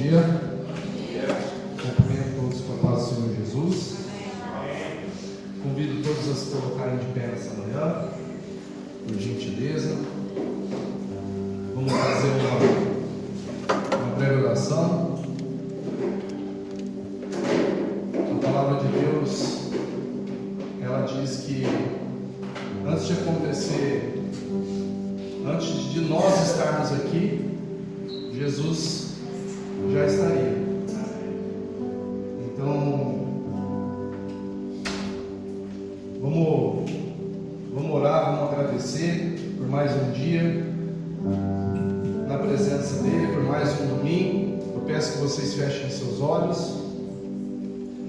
dia. Cumprimento todos com a paz do Senhor Jesus. Convido todos a se colocarem de pé nessa manhã, por gentileza. Vamos fazer uma breve oração. A palavra de Deus, ela diz que antes de acontecer, antes de nós estarmos aqui, Jesus já estaria. Então, vamos orar, vamos agradecer por mais um dia na presença dele, por mais um domingo. Eu peço que vocês fechem seus olhos.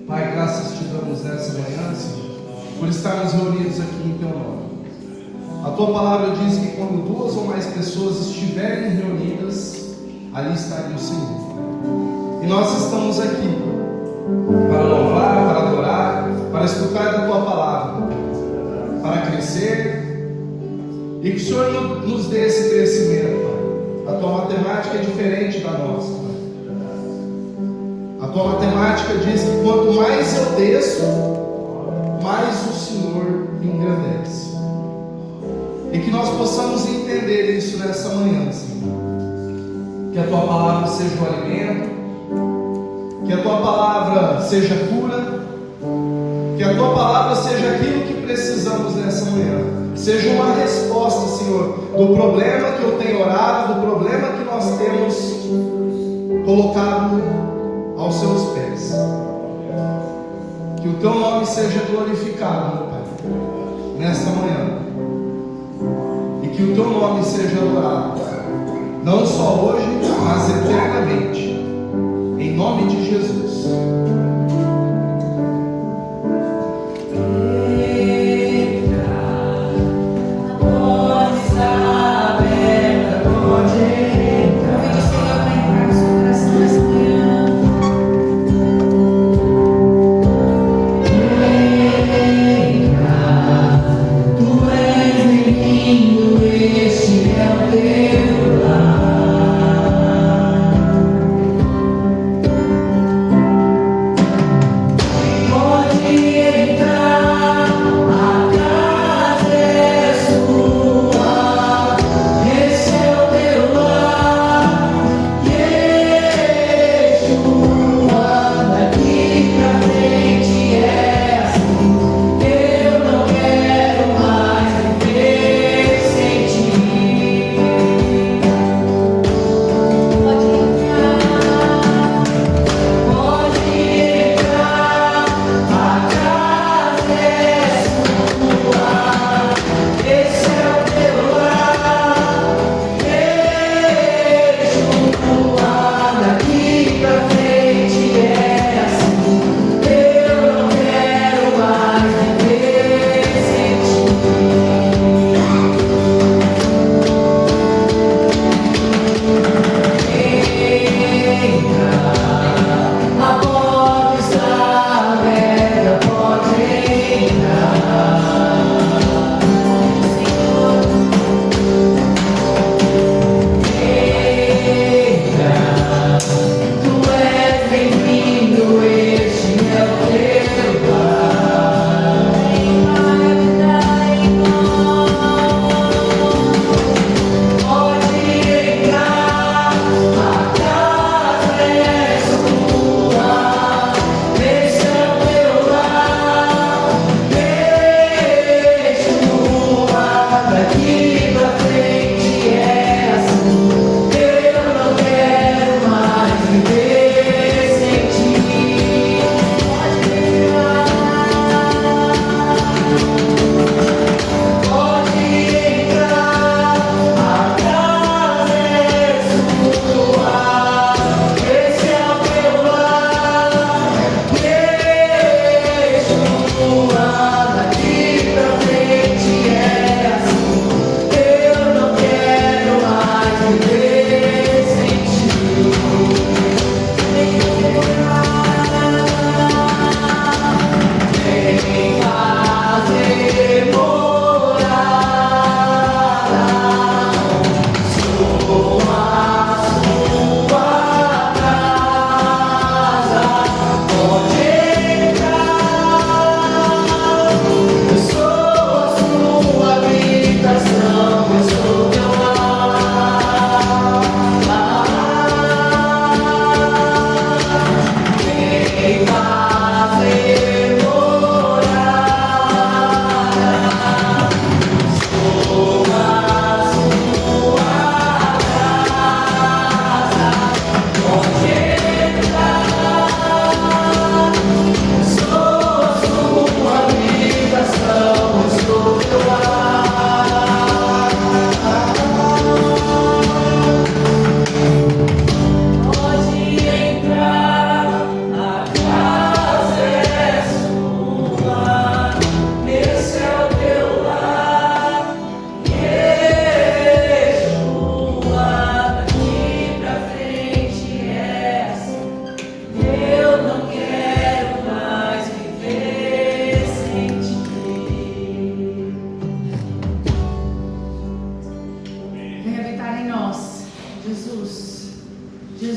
Pai, graças te damos nessa manhã, Senhor, por estarmos reunidos aqui em teu nome. A tua palavra diz que quando duas ou mais pessoas estiverem reunidas, ali estaria o Senhor. E nós estamos aqui para louvar, para adorar, para escutar da tua palavra, para crescer, e que o Senhor nos dê esse crescimento, Pai. A tua matemática é diferente da nossa, Pai. A tua matemática diz que quanto mais eu desço, mais o Senhor engrandece. E que nós possamos entender isso nessa manhã, Senhor. Que a tua palavra seja o alimento, que a tua palavra seja cura, que a tua palavra seja aquilo que precisamos nessa manhã. Seja uma resposta, Senhor, do problema que eu tenho orado, do problema que nós temos colocado aos seus pés. Que o teu nome seja glorificado, meu Pai, nesta manhã. E que o teu nome seja adorado, não só hoje, mas eternamente. Em nome de Jesus. Este é o teu lar.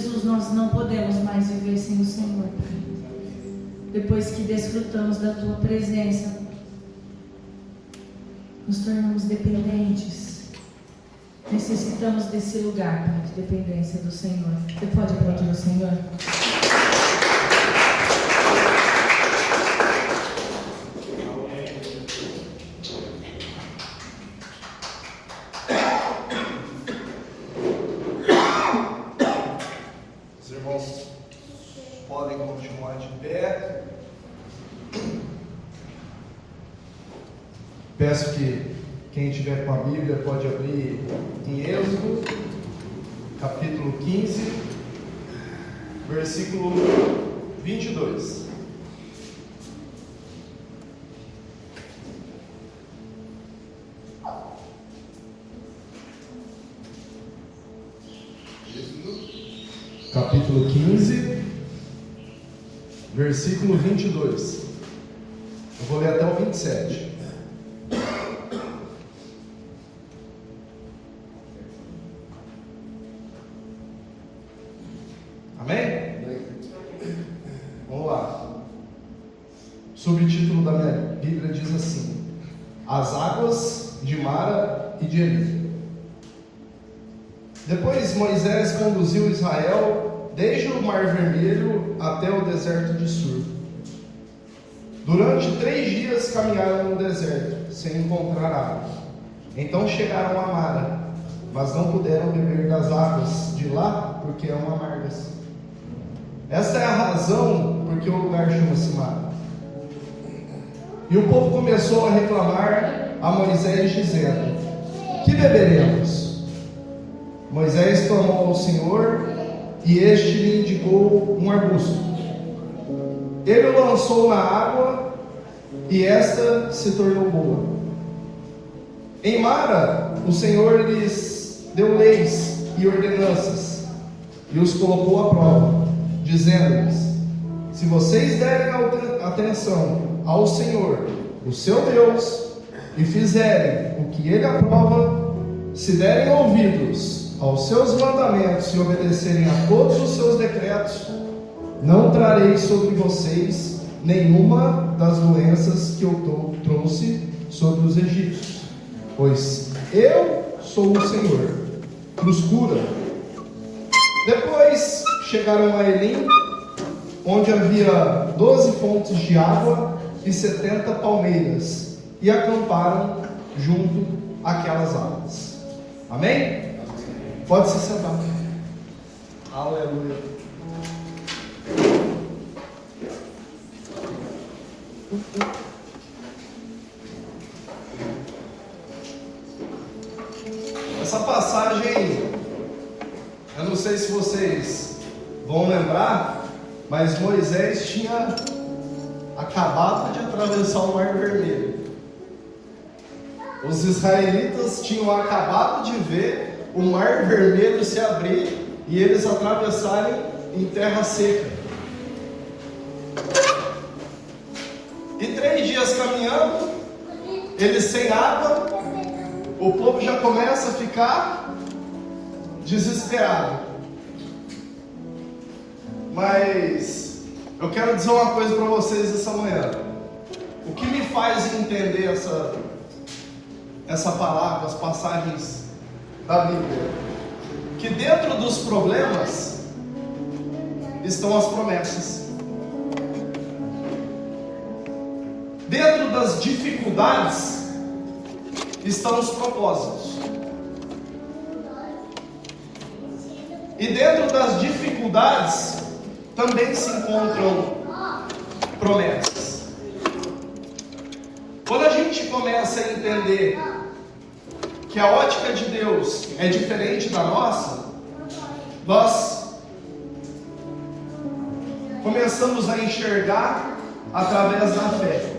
Jesus, nós não podemos mais viver sem o Senhor, Pai. Depois que desfrutamos da Tua presença, nos tornamos dependentes. Necessitamos desse lugar, Pai, de dependência do Senhor. Você pode aplaudir o Senhor? Os irmãos podem continuar de pé. Peço que quem tiver com a Bíblia pode abrir em Êxodo, capítulo 15, versículo 22. Capítulo 15, versículo 22. Eu vou ler até o 27. Amém? Vamos lá. O subtítulo da minha Bíblia diz assim: As águas de Mara e de Eli. Depois Moisés conduziu Israel desde o Mar Vermelho até o deserto de Sur. Durante 3 dias caminharam no deserto, sem encontrar água. Então chegaram a Mara, mas não puderam beber das águas de lá, porque eram amargas. Esta é a razão porque o lugar chama-se Mara. E o povo começou a reclamar a Moisés, dizendo: Que beberemos? Moisés clamou ao Senhor, e este lhe indicou um arbusto. Ele o lançou na água, e esta se tornou boa. Em Mara, o Senhor lhes deu leis e ordenanças, e os colocou à prova, dizendo-lhes: Se vocês derem atenção ao Senhor, o seu Deus, e fizerem o que Ele aprova, se derem ouvidos aos seus mandamentos e obedecerem a todos os seus decretos, não trarei sobre vocês nenhuma das doenças que eu trouxe sobre os egípcios, pois eu sou o Senhor, que os cura. Depois chegaram a Elim, onde havia 12 fontes de água e 70 palmeiras, e acamparam junto àquelas águas. Amém? Pode se sentar. Aleluia. Essa passagem, eu não sei se vocês vão lembrar, mas Moisés tinha acabado de atravessar o Mar Vermelho. Os israelitas tinham acabado de ver o Mar Vermelho se abrir e eles atravessarem em terra seca. E 3 dias caminhando, eles sem água, o povo já começa a ficar desesperado. Mas eu quero dizer uma coisa para vocês essa manhã. O que me faz entender essa palavra, as passagens da Bíblia, que dentro dos problemas estão as promessas, dentro das dificuldades estão os propósitos, e dentro das dificuldades também se encontram promessas. Quando a gente começa a entender que a ótica de Deus é diferente da nossa, nós começamos a enxergar através da fé,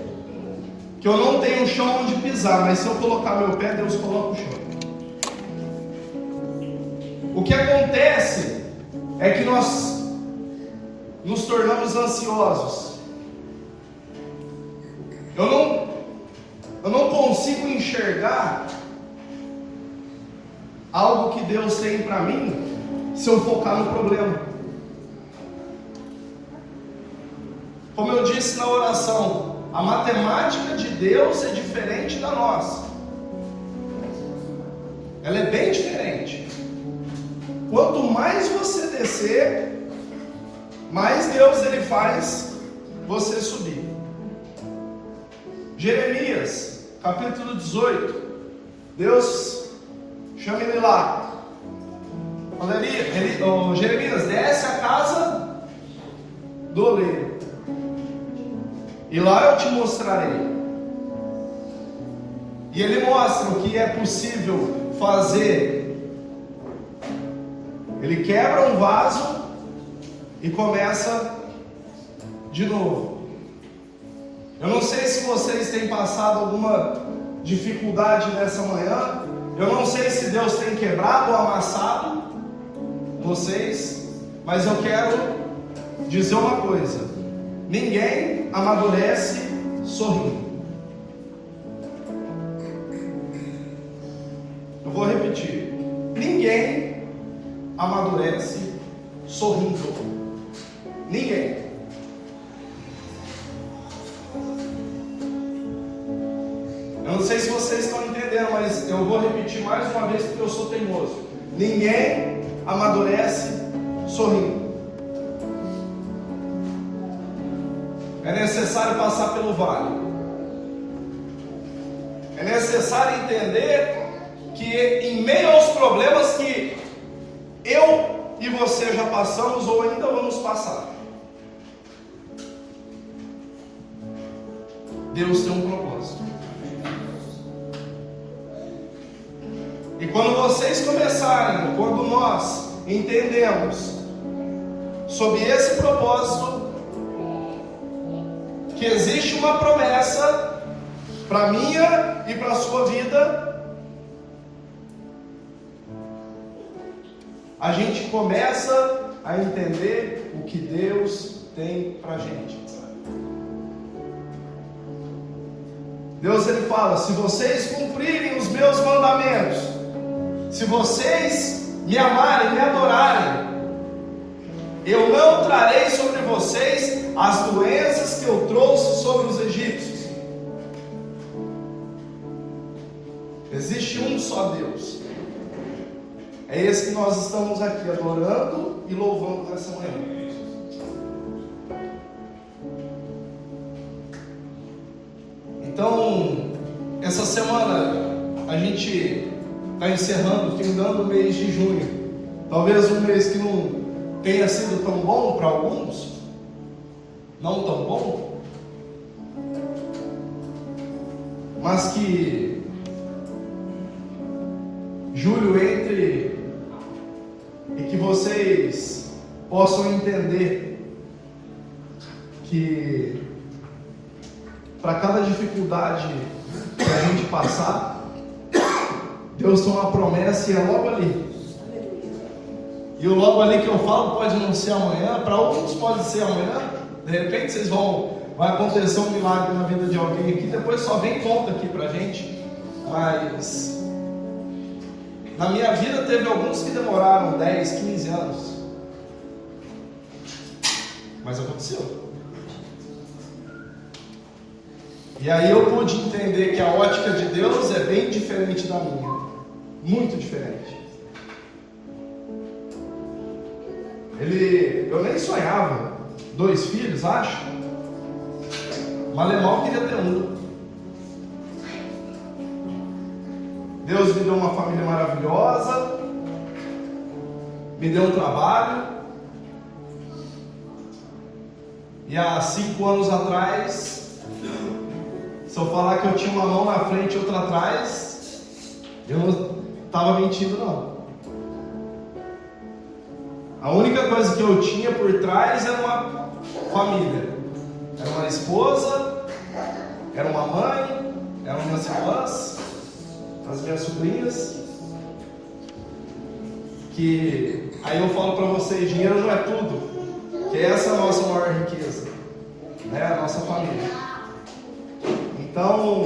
que eu não tenho chão onde pisar, mas se eu colocar meu pé, Deus coloca o chão. O que acontece é que nós nos tornamos ansiosos. Eu não consigo enxergar algo que Deus tem para mim se eu focar no problema. disse na oração, a matemática de Deus é diferente da nossa. Ela é bem diferente. Quanto mais você descer, mais Deus ele faz você subir. Jeremias, capítulo 18. Deus chama ele lá. Jeremias, desce a casa do oleiro, e lá eu te mostrarei. E ele mostra o que é possível fazer. Ele quebra um vaso e começa de novo. Eu não sei se vocês têm passado alguma dificuldade nessa manhã. Eu não sei se Deus tem quebrado ou amassado vocês, mas eu quero dizer uma coisa: ninguém amadurece sorrindo. Eu vou repetir: ninguém amadurece sorrindo. Ninguém. Eu não sei se vocês estão entendendo, mas eu vou repetir mais uma vez porque eu sou teimoso. Ninguém amadurece sorrindo. É necessário passar pelo vale. É necessário entender que em meio aos problemas que eu e você já passamos ou ainda vamos passar, Deus tem um propósito. E quando vocês começarem, quando nós entendemos sobre esse propósito, que existe uma promessa para a minha e para a sua vida, a gente começa a entender o que Deus tem para a gente. Deus ele fala: se vocês cumprirem os meus mandamentos, se vocês me amarem, me adorarem, eu não trarei sobre vocês as doenças que eu trouxe sobre os egípcios. Existe um só Deus. É esse que nós estamos aqui adorando e louvando nessa manhã. Então, essa semana a gente está encerrando, findando o mês de junho. Talvez um mês que não tenha sido tão bom para alguns, não tão bom, mas que julho entre e que vocês possam entender que para cada dificuldade que a gente passar, Deus tem uma promessa e é logo ali. E o logo ali que eu falo pode não ser amanhã, para alguns pode ser amanhã. De repente vocês vai acontecer um milagre na vida de alguém aqui, depois só vem conta aqui pra gente. Mas na minha vida teve alguns que demoraram 10, 15 anos. Mas aconteceu. E aí eu pude entender que a ótica de Deus é bem diferente da minha. Muito diferente. Eu nem sonhava 2 filhos, acho. Mal queria ter um. Deus me deu uma família maravilhosa, me deu um trabalho, e há 5 anos atrás, se eu falar que eu tinha uma mão na frente e outra atrás, eu não estava mentindo não. A única coisa que eu tinha por trás era uma família, era uma esposa, era uma mãe, eram minhas irmãs, as minhas sobrinhas, que aí eu falo para vocês, dinheiro não é tudo, que essa é a nossa maior riqueza, né? A nossa família. Então,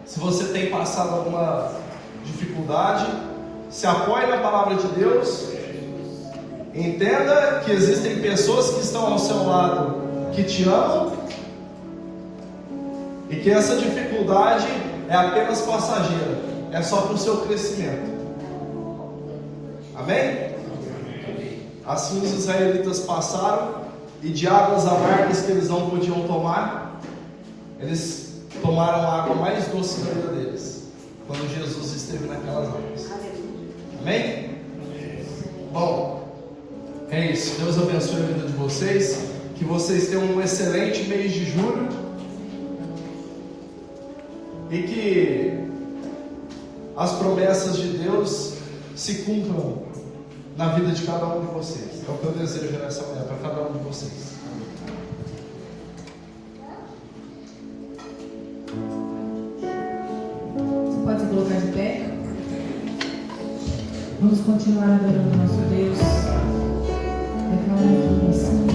se você tem passado alguma dificuldade, se apoie na palavra de Deus, entenda que existem pessoas que estão ao seu lado que te amam e que essa dificuldade é apenas passageira, é só para o seu crescimento. Amém? Assim os israelitas passaram, e de águas amargas que eles não podiam tomar, eles tomaram a água mais doce da vida deles, quando Jesus esteve naquelas águas. Amém? Bom, é isso. Deus abençoe a vida de vocês, que vocês tenham um excelente mês de julho, e que as promessas de Deus se cumpram na vida de cada um de vocês. É o que eu desejo nessa manhã para cada um de vocês. Você pode se colocar de pé. Vamos continuar adorando nosso Deus. Declarando aqui assim.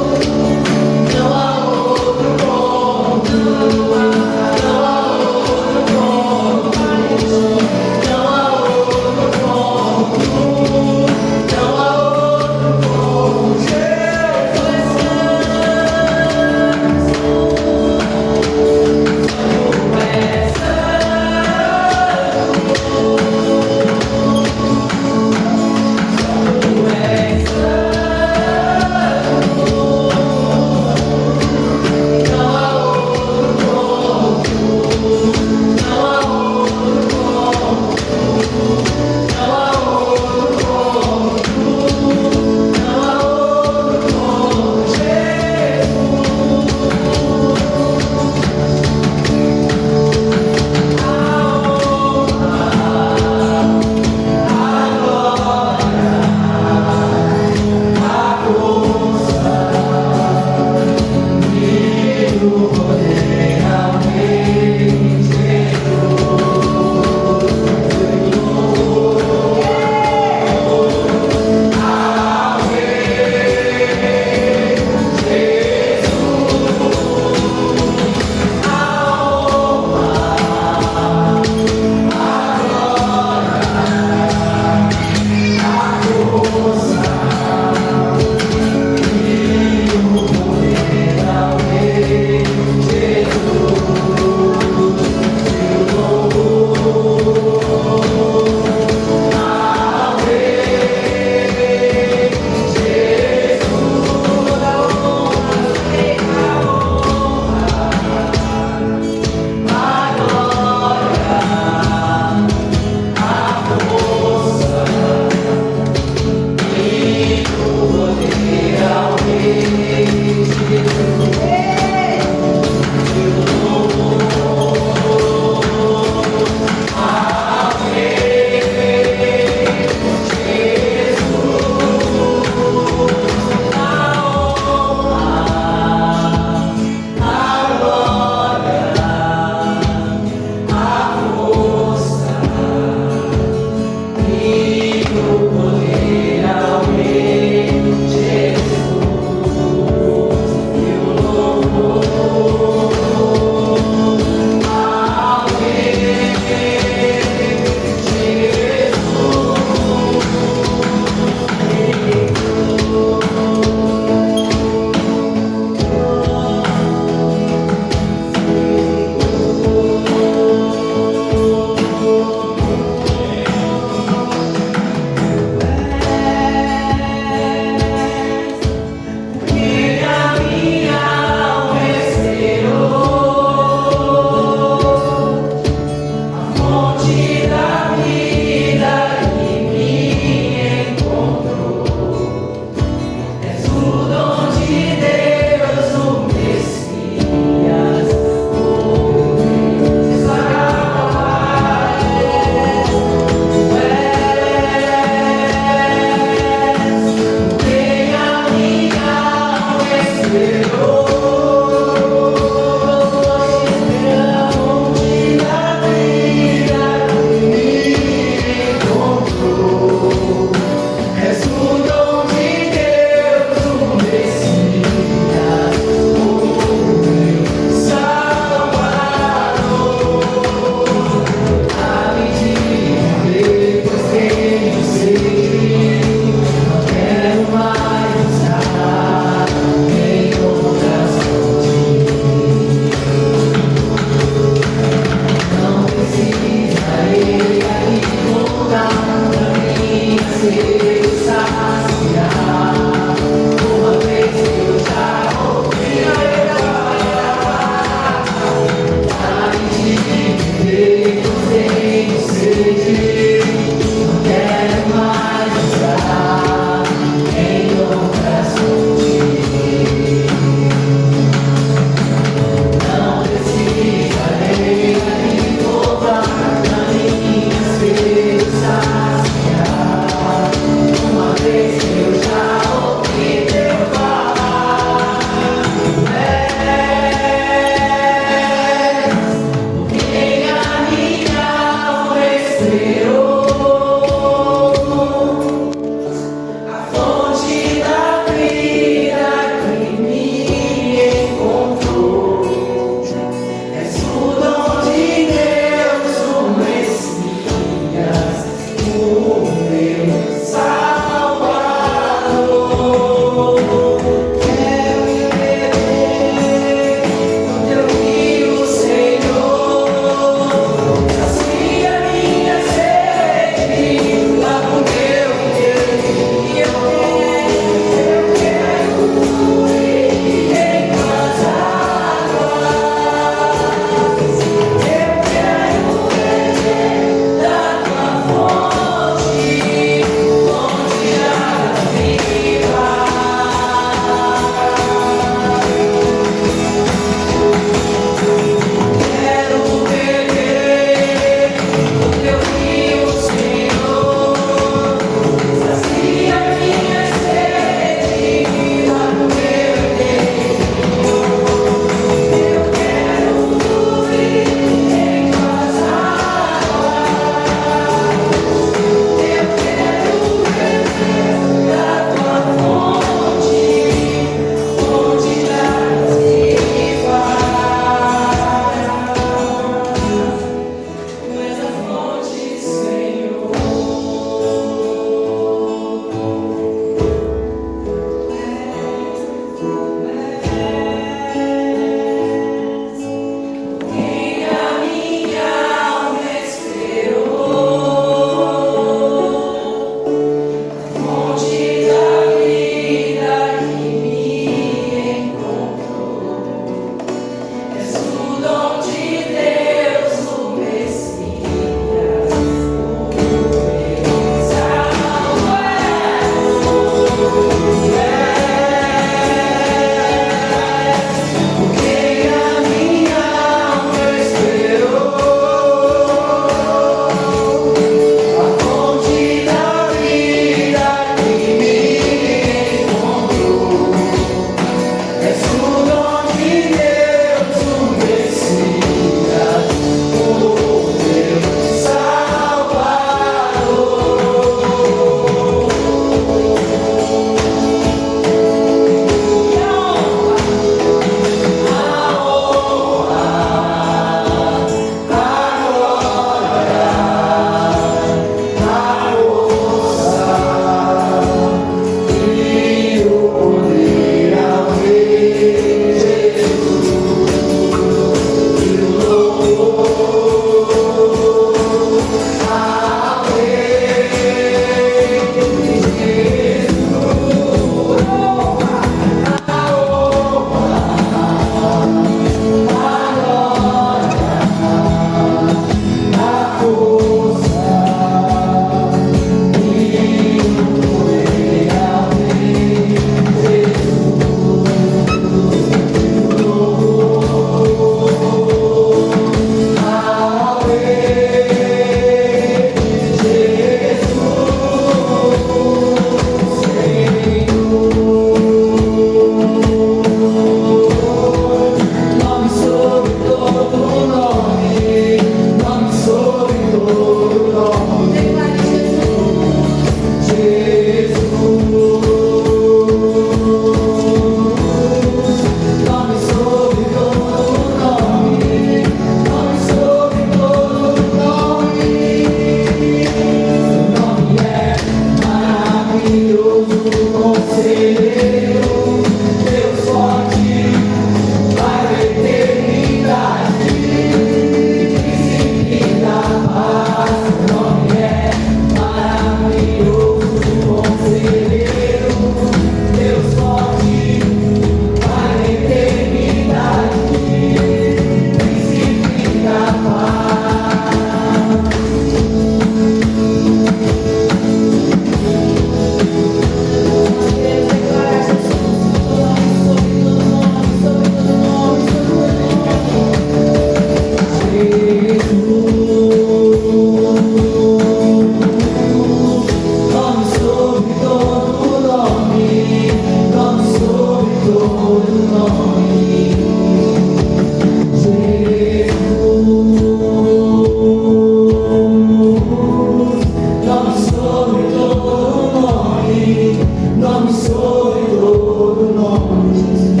sobre todo nome, Jesus,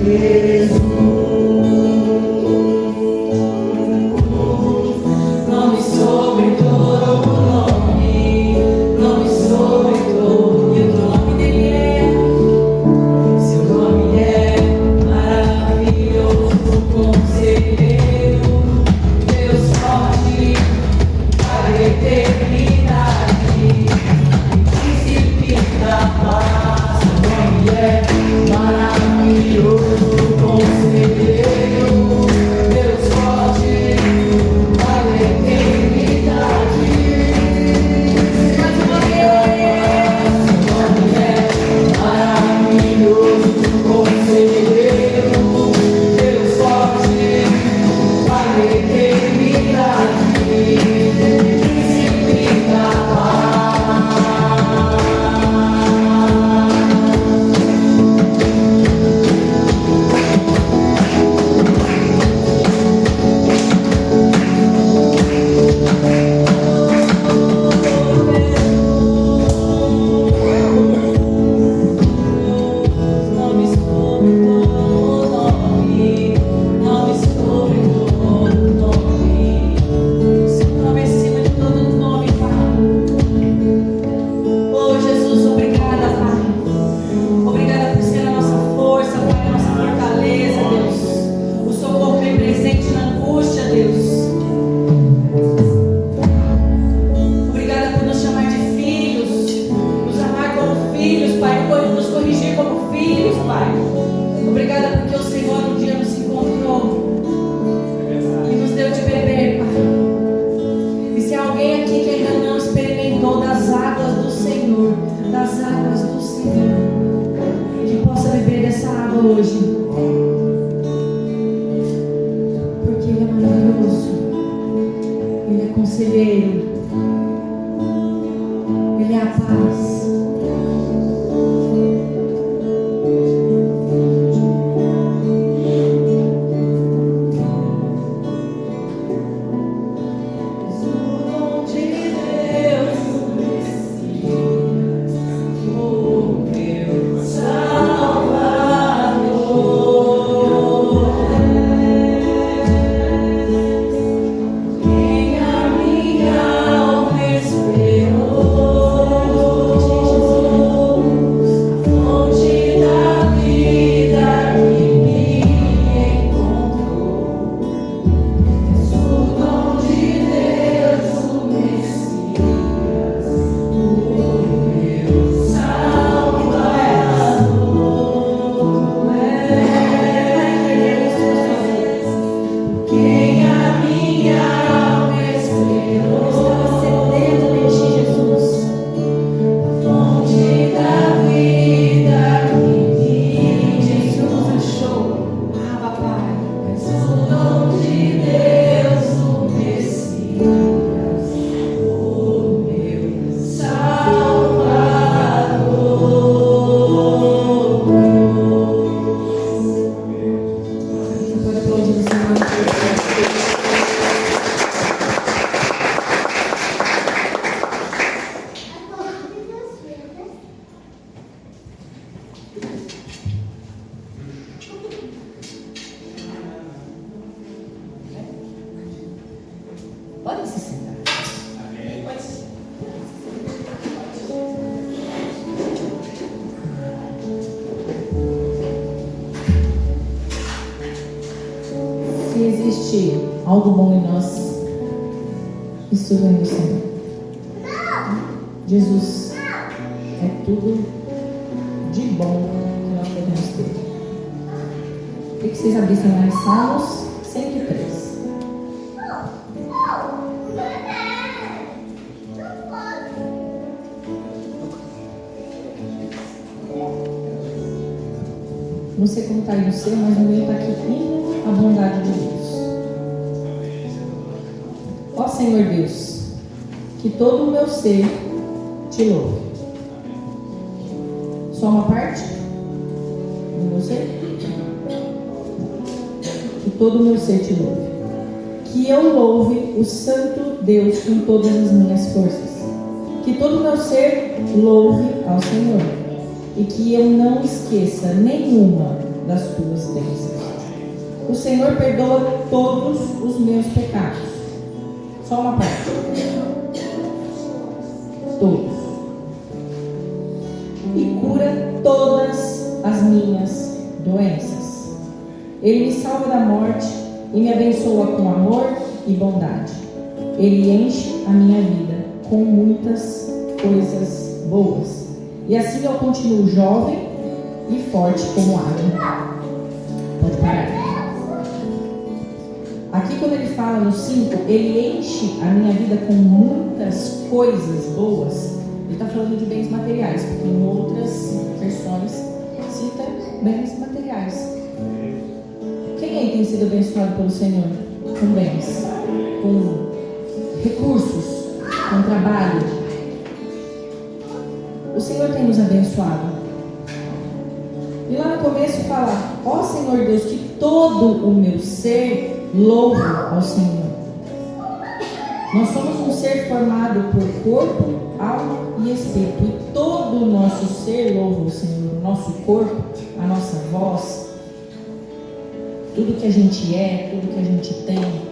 Jesus. Nome sobre todo nome, nome sobre todo, e o nome dele é, seu nome é maravilhoso, conselheiro, Deus forte, para a eternidade, príncipe da paz, seu nome é maravilhoso, conselheiro, Deus forte, para a eternidade. Mais uma vez, seu nome é maravilhoso, conselheiro, Deus forte, para a eternidade, príncipe da paz. Nome sobre todo nome, nome sobre todo nome, seu nome é acima de todo nome, Pai. Oh Jesus, obrigada, Pai. Obrigada por ser a nossa força, Pai, a nossa fortaleza, Deus. O socorro bem presente na angústia, Deus. Obrigada por nos chamar de filhos, nos amar como filhos, Pai, nos corrigir como filhos, Pai. Obrigada porque o Senhor um dia nos encontrou e nos deu de beber, Pai. E se há alguém aqui que ainda não experimentou das águas do Senhor, que possa beber dessa água hoje, porque Ele é maravilhoso, Ele é conselheiro, Ele é a paz. Pode se sentar. Pode se sentar. Se existe algo bom em nós, isso vem do Senhor. Jesus é tudo de bom que nós podemos ter. Queria que vocês abrissem lá em Salmos 103. Não sei como está aí no seu, mas no meu está aqui vindo a bondade de Deus. Ó Senhor Deus, que todo o meu ser te louve. Só uma parte do meu ser? Que todo o meu ser te louve. Que eu louve o santo Deus com todas as minhas forças. que todo o meu ser louve ao Senhor e que eu não esqueça nenhuma das tuas bênçãos. O Senhor perdoa todos os meus pecados. Só uma parte. Todos. E cura todas as minhas doenças. Ele me salva da morte e me abençoa com amor e bondade. Ele enche a minha vida com muitas coisas boas. E assim eu continuo jovem e forte como águia. Pode parar. Aqui quando ele fala no 5, ele enche a minha vida com muitas coisas boas. Ele está falando de bens materiais, porque em outras versões cita bens materiais. Quem aí tem sido abençoado pelo Senhor? Com bens, com recursos, com trabalho. O Senhor tem nos abençoado. E lá no começo fala: ó Senhor Deus, que todo o meu ser louve ao Senhor. Nós somos um ser formado por corpo, alma e espírito. E todo o nosso ser louva o Senhor. O nosso corpo, a nossa voz, tudo que a gente é, tudo que a gente tem,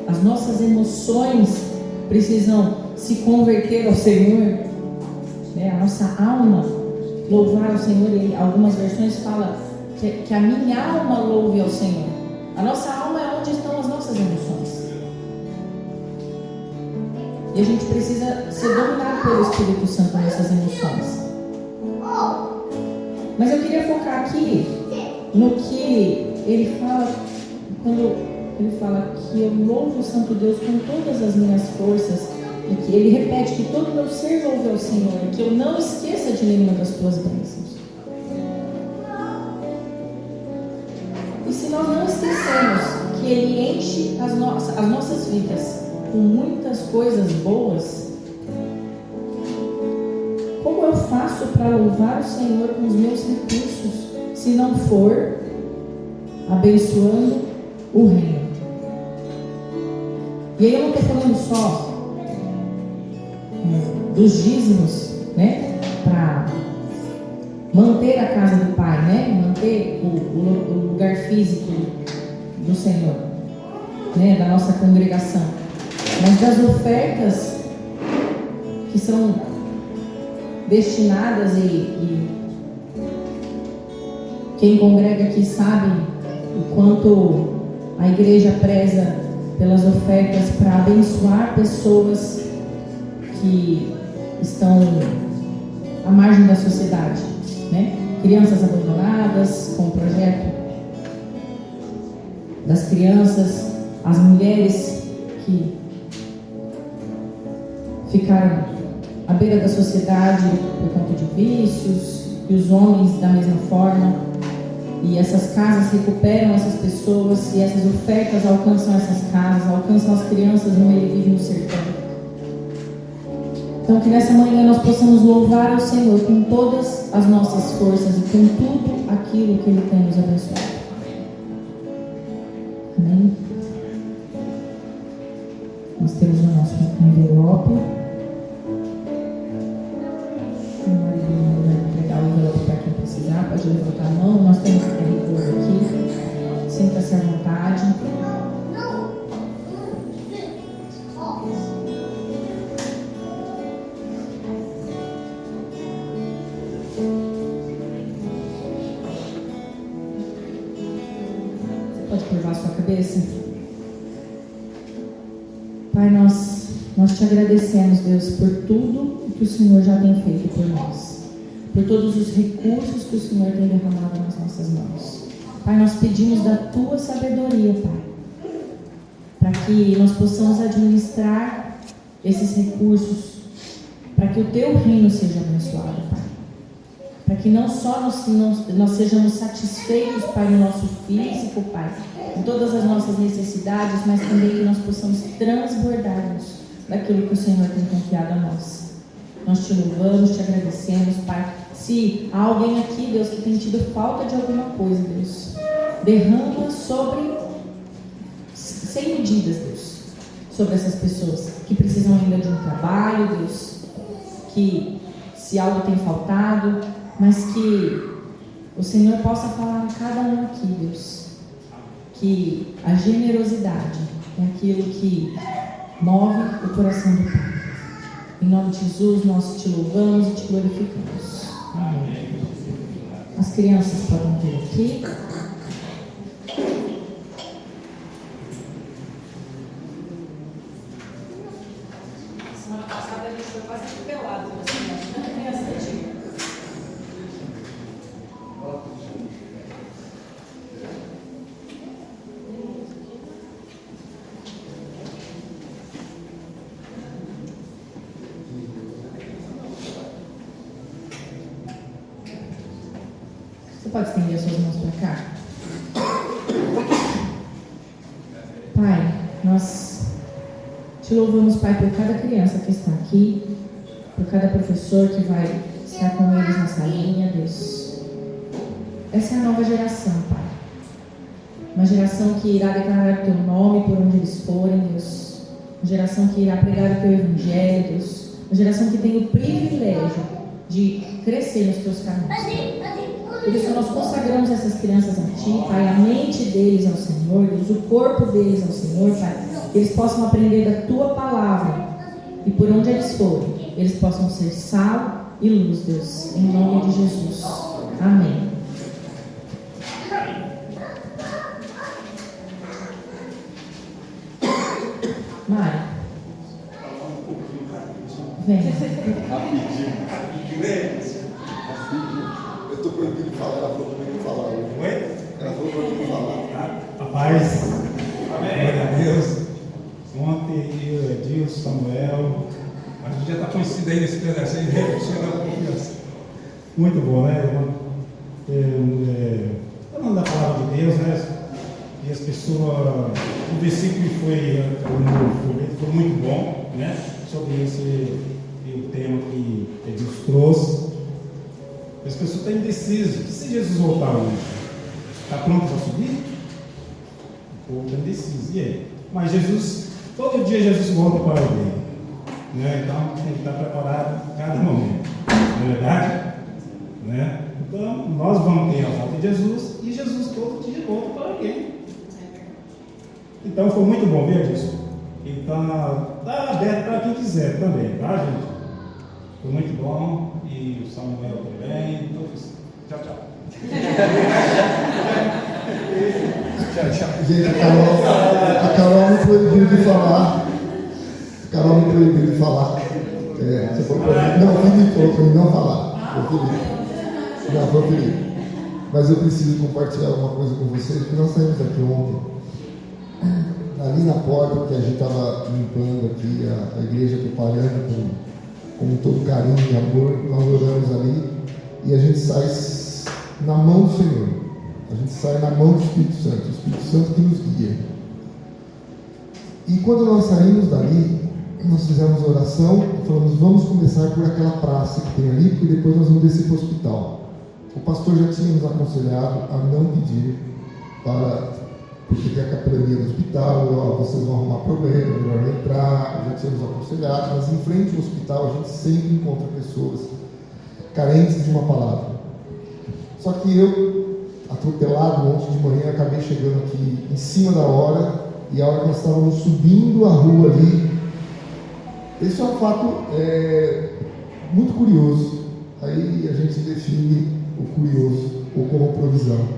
as nossas emoções precisam se converter ao Senhor, né? A nossa alma louvar ao Senhor. E algumas versões falam que a minha alma louve ao Senhor. A nossa alma é onde estão as nossas emoções. E a gente precisa ser dominado pelo Espírito Santo nessas emoções. Mas eu queria focar aqui no que ele fala, quando ele fala que eu louvo o Santo Deus com todas as minhas forças, e que ele repete que todo o meu ser louve ao Senhor, e que eu não esqueça de nenhuma das tuas bênçãos. E se nós não esquecemos que ele enche as nossas vidas com muitas coisas boas, como eu faço para louvar o Senhor com os meus recursos, se não for abençoando o reino? E aí eu não estou falando só dos dízimos, né, para manter a casa do Pai, né, manter o lugar físico do Senhor, né, da nossa congregação, mas das ofertas que são destinadas, e quem congrega aqui sabe o quanto a igreja preza pelas ofertas para abençoar pessoas que estão à margem da sociedade, né? Crianças abandonadas, com o projeto das crianças, as mulheres que ficaram à beira da sociedade por conta de vícios, e os homens da mesma forma. E essas casas recuperam essas pessoas, e essas ofertas alcançam essas casas, alcançam as crianças no meio vivo no sertão. Então que nessa manhã nós possamos louvar ao Senhor com todas as nossas forças e com tudo aquilo que Ele tem nos abençoado. Amém? Nós temos o nosso envelope. Vai pegar o envelope para quem precisar, pode levantar a mão. Nós temos o QR aqui. Sinta-se à vontade. Pode curvar a sua cabeça. Pai, nós te agradecemos, Deus, por tudo que o Senhor já tem feito por nós, por todos os recursos que o Senhor tem derramado nas nossas mãos. Pai, nós pedimos da tua sabedoria, Pai, para que nós possamos administrar esses recursos, para que o teu reino seja abençoado, Pai. Para que não só nós sejamos satisfeitos, Pai, no nosso físico, Pai, em todas as nossas necessidades, mas também que nós possamos transbordar-nos daquilo que o Senhor tem confiado a nós. Nós te louvamos, te agradecemos, Pai. Se há alguém aqui, Deus, que tem tido falta de alguma coisa, Deus, derrama sem medidas, Deus, sobre essas pessoas que precisam ainda de um trabalho, Deus, que se algo tem faltado, mas que o Senhor possa falar a cada um aqui, Deus, que a generosidade é aquilo que move o coração do Pai. Em nome de Jesus, nós te louvamos e te glorificamos. Amém. As crianças podem vir aqui. Semana passada a gente foi quase atropelado, assim, tanta criança que tinha. Você pode estender as suas mãos para cá? Pai, nós te louvamos, Pai, por cada criança que está aqui, por cada professor que vai estar com eles nessa linha, Deus. Essa é a nova geração, Pai. Uma geração que irá declarar o Teu nome por onde eles forem, Deus. Uma geração que irá pregar o Teu Evangelho, Deus. Uma geração que tem o privilégio de crescer nos Teus caminhos. Por isso nós consagramos essas crianças a Ti, Pai, a mente deles ao Senhor, Deus, o corpo deles ao Senhor, Pai, que eles possam aprender da Tua palavra e por onde eles forem, eles possam ser sal e luz, Deus, em nome de Jesus. Amém. Mari, vem. Rapidinho. Eu estou proibido de falar, ela falou para mim não falar. Oi? Ela falou para mim não falar. Rapaz, glória a Deus. Ontem eu, Edilson, Samuel, a gente já está conhecido aí nesse pedaço aí, revolucionando a confiança. Muito bom, né? Falando da palavra de Deus, né? E as pessoas, o versículo foi muito bom, né? Sobre esse o tema que Deus trouxe. As pessoas estão indecisas. E se Jesus voltar hoje? Está pronto para subir? O povo está indeciso. E aí? Mas Jesus, todo dia Jesus volta para alguém. Né? Então tem que estar preparado a cada momento. Não é verdade? Né? Então nós vamos ter a volta de Jesus e Jesus todo dia volta para alguém. Então foi muito bom, viu, Edilson? Então está aberto para quem quiser também, tá, gente? Foi muito bom. E o Samuel também. Então, tchau, tchau. Gente, a Carol me proibiu de falar. Você falou para mim. Não, o Felipe falou para mim não falar. Foi o Felipe. Não, foi o Felipe. Mas eu preciso compartilhar uma coisa com vocês, porque nós saímos aqui ontem. Ali na porta, que a gente estava limpando aqui, a igreja preparando com todo carinho e amor, nós oramos ali e a gente sai na mão do Senhor, a gente sai na mão do Espírito Santo, o Espírito Santo que nos guia. E quando nós saímos dali, nós fizemos a oração e falamos, vamos começar por aquela praça que tem ali, porque depois nós vamos descer para o hospital. O pastor já tinha nos aconselhado a não pedir porque tem a capelania do hospital, vocês vão arrumar problema, melhor não entrar, já tínhamos aconselhado, mas em frente ao hospital a gente sempre encontra pessoas carentes de uma palavra. Só que eu, atropelado ontem de manhã, acabei chegando aqui em cima da hora, e a hora que nós estávamos subindo a rua ali, esse é um fato muito curioso. Aí a gente define o curioso ou como provisão.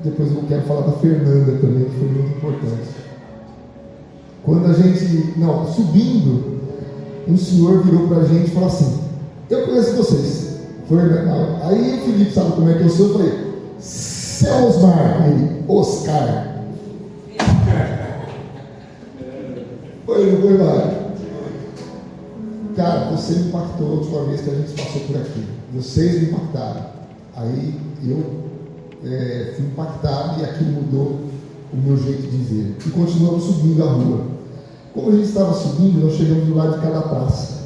Depois eu quero falar da Fernanda também, que foi muito importante. Quando a gente, subindo, um senhor virou para a gente e falou assim, eu conheço vocês. Aí o Felipe sabe como é que eu sou, eu falei, seu Osmar, ele, Oscar. Foi lá. Cara, você me impactou a última vez que a gente passou por aqui. Vocês me impactaram. Aí eu fui impactado e aquilo mudou o meu jeito de ver. E continuamos subindo a rua. Como a gente estava subindo, nós chegamos do lado de cada praça.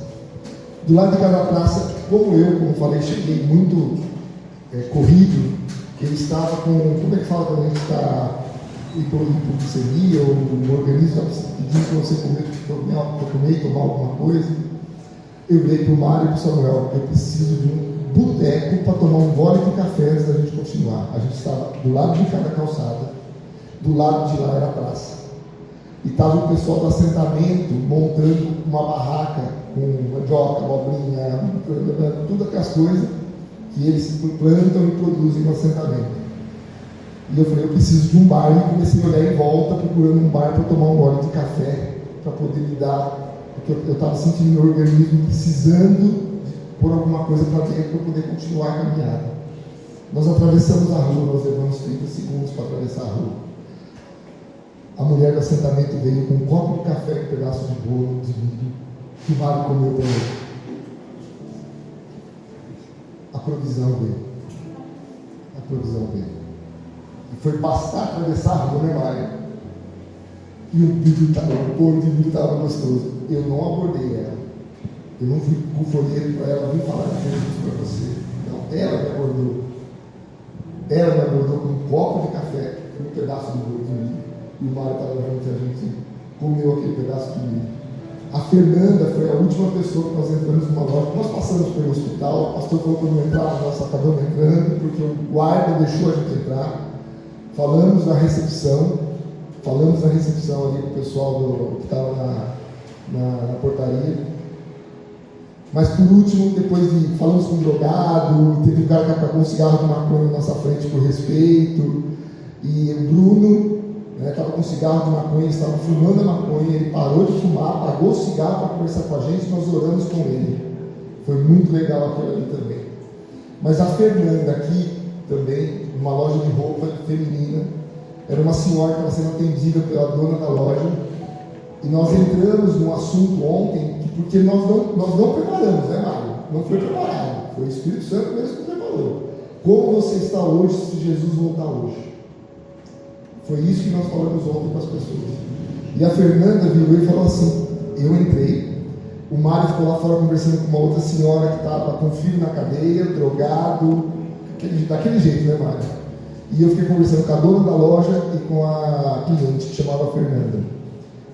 Do lado de cada praça, como falei, cheguei muito corrido. Ele estava com, como é que fala quando a gente está hipoglicemia ou o organismo está pedindo para você comer e tomar alguma coisa. eu virei para o Mário e para o Samuel: eu preciso de um boteco para tomar um gole de café antes da gente continuar. A gente estava do lado de cada calçada, do lado de lá era a praça. E estava o pessoal do assentamento montando uma barraca com mandioca, abobrinha, todas aquelas coisas que eles plantam e produzem no assentamento. E eu falei: eu preciso de um bar. E comecei a olhar em volta, procurando um bar para tomar um gole de café, para poder me dar, porque eu estava sentindo meu organismo precisando por alguma coisa para dentro para poder continuar a caminhada. Nós atravessamos a rua, nós levamos 30 segundos para atravessar a rua. A mulher do assentamento veio com um copo de café e um pedaço de bolo de milho que o Mário comeu também. A provisão veio. A provisão veio. E foi bastar atravessar a rua, né, Mário? E o bolo de milho estava gostoso. Eu não abordei ela. Eu não fui com o folheto para ela vir falar de Jesus para você. Não, ela me abordou. Ela me abordou com um copo de café e um pedaço de bolo de milho. E o Mário estava junto e a gente comeu aquele pedaço de milho. A Fernanda foi a última pessoa que nós entramos numa loja. Nós passamos pelo hospital, o pastor falou para não entrar, nós acabamos entrando, porque o guarda deixou a gente entrar. Falamos na recepção ali com o pessoal que estava na portaria. Mas por último, depois de falamos com um drogado, teve um cara que apagou um cigarro de maconha na nossa frente por respeito, e o Bruno estava com um cigarro de maconha, ele estava fumando a maconha, ele parou de fumar, apagou o cigarro para conversar com a gente, nós oramos com ele. Foi muito legal aquilo ali também. Mas a Fernanda aqui também, numa loja de roupa feminina, era uma senhora que estava sendo atendida pela dona da loja, e nós entramos num assunto ontem, porque nós não preparamos, né, Mário? Não foi preparado, foi o Espírito Santo mesmo que preparou. Como você está hoje se Jesus voltar hoje? Foi isso que nós falamos ontem com as pessoas. E a Fernanda virou e falou assim: eu entrei, o Mário ficou lá fora conversando com uma outra senhora que estava com filho na cadeia, drogado, daquele jeito, né, Mário? E eu fiquei conversando com a dona da loja e com a cliente que chamava Fernanda.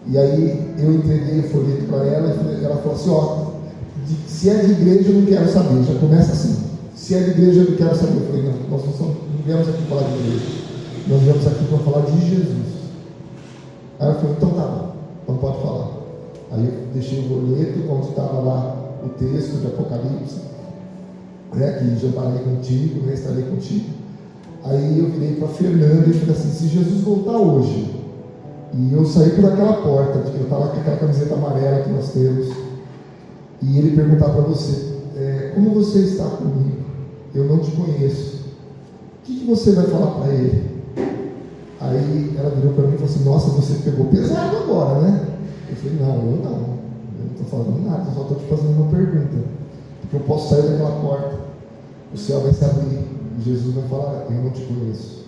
E aí eu entreguei o folheto para ela e ela falou assim: ó, se é de igreja eu não quero saber, já começa assim. Se é de igreja eu não quero saber. Eu falei: não, nós não viemos aqui falar de igreja, nós viemos aqui para falar de Jesus. Aí ela falou: então tá bom, então pode falar. Aí eu deixei o folheto onde estava lá o texto de Apocalipse, né, que jantarei contigo, né, estarei contigo. Aí eu virei para a Fernanda e falei assim: se Jesus voltar hoje, e eu saí por aquela porta, eu estava com aquela camiseta amarela que nós temos, e ele perguntar para você: como você está comigo? Eu não te conheço. O que você vai falar para ele? Aí ela virou para mim e falou assim: nossa, você pegou pesado agora, né? Eu falei: não, eu não estou falando nada, eu só estou te fazendo uma pergunta, porque eu posso sair daquela porta, o céu vai se abrir, e Jesus vai falar: eu não te conheço.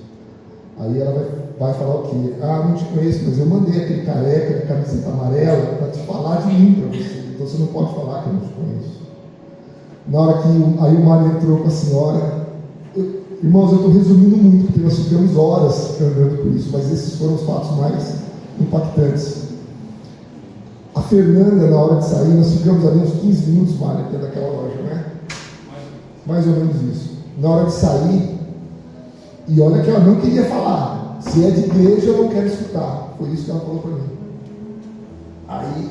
Aí ela vai falar o quê? Ah, não te conheço, mas eu mandei aquele careca de camiseta amarela para te falar de mim para você. Então você não pode falar que eu não te conheço. Na hora que aí o Mário entrou com a senhora, irmãos, eu estou resumindo muito, porque nós ficamos horas andando por isso, mas esses foram os fatos mais impactantes. A Fernanda, na hora de sair, nós ficamos ali uns 15 minutos, Mário, dentro daquela loja, né? Mais ou menos isso. Na hora de sair, e olha que ela não queria falar. Se é de igreja, eu não quero escutar. Foi isso que ela falou para mim. Aí,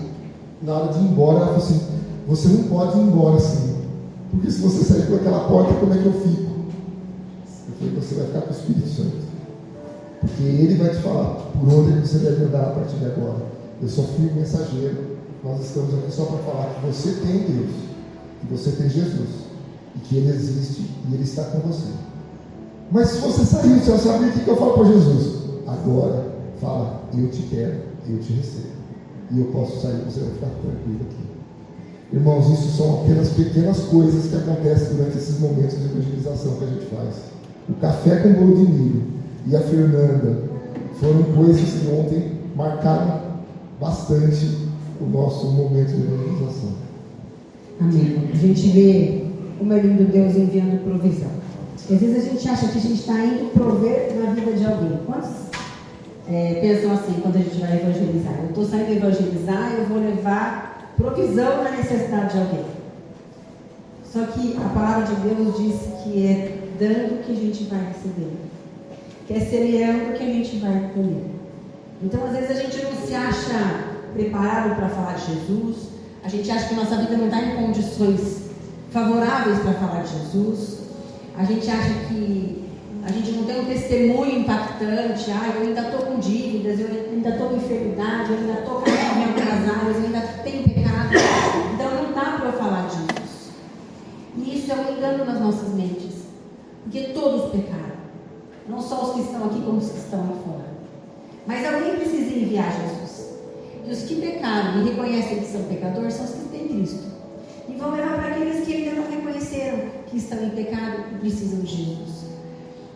na hora de ir embora, ela falou assim: você não pode ir embora assim, porque se você sair por aquela porta, como é que eu fico? Eu falei: você vai ficar com o Espírito Santo, porque ele vai te falar por onde você deve andar a partir de agora. Eu só fui o mensageiro. Nós estamos aqui só para falar que você tem Deus, que você tem Jesus, e que Ele existe e Ele está com você. Mas se você sair, você vai saber o que eu falo para Jesus. Agora, fala: eu te quero, eu te recebo. E eu posso sair, você vai ficar tranquilo aqui. Irmãos, isso são apenas pequenas coisas que acontecem durante esses momentos de evangelização que a gente faz. O café com bolo de milho e a Fernanda foram coisas que ontem marcaram bastante o nosso momento de evangelização. Amém. A gente vê como é lindo Deus enviando provisão. Às vezes a gente acha que a gente está indo prover na vida de alguém. Quantos pensam assim quando a gente vai evangelizar? Eu estou saindo evangelizar, eu vou levar provisão na necessidade de alguém. Só que a palavra de Deus diz que é dando que a gente vai receber, que é semeando que a gente vai colher. Então, às vezes, a gente não se acha preparado para falar de Jesus, a gente acha que nossa vida não está em condições favoráveis para falar de Jesus, a gente acha que a gente não tem um testemunho impactante, eu ainda estou com dívidas, eu ainda estou com enfermidade, eu ainda estou caindo em algumas áreas, eu ainda tenho pecado, então não dá para eu falar de Jesus. E isso é um engano nas nossas mentes, porque todos pecaram, não só os que estão aqui como os que estão lá fora. Mas alguém precisa enviar Jesus. E os que pecaram e reconhecem que são pecadores são os que têm Cristo. E vão levar para aqueles que ainda não reconheceram que estão em pecado e precisam de Jesus.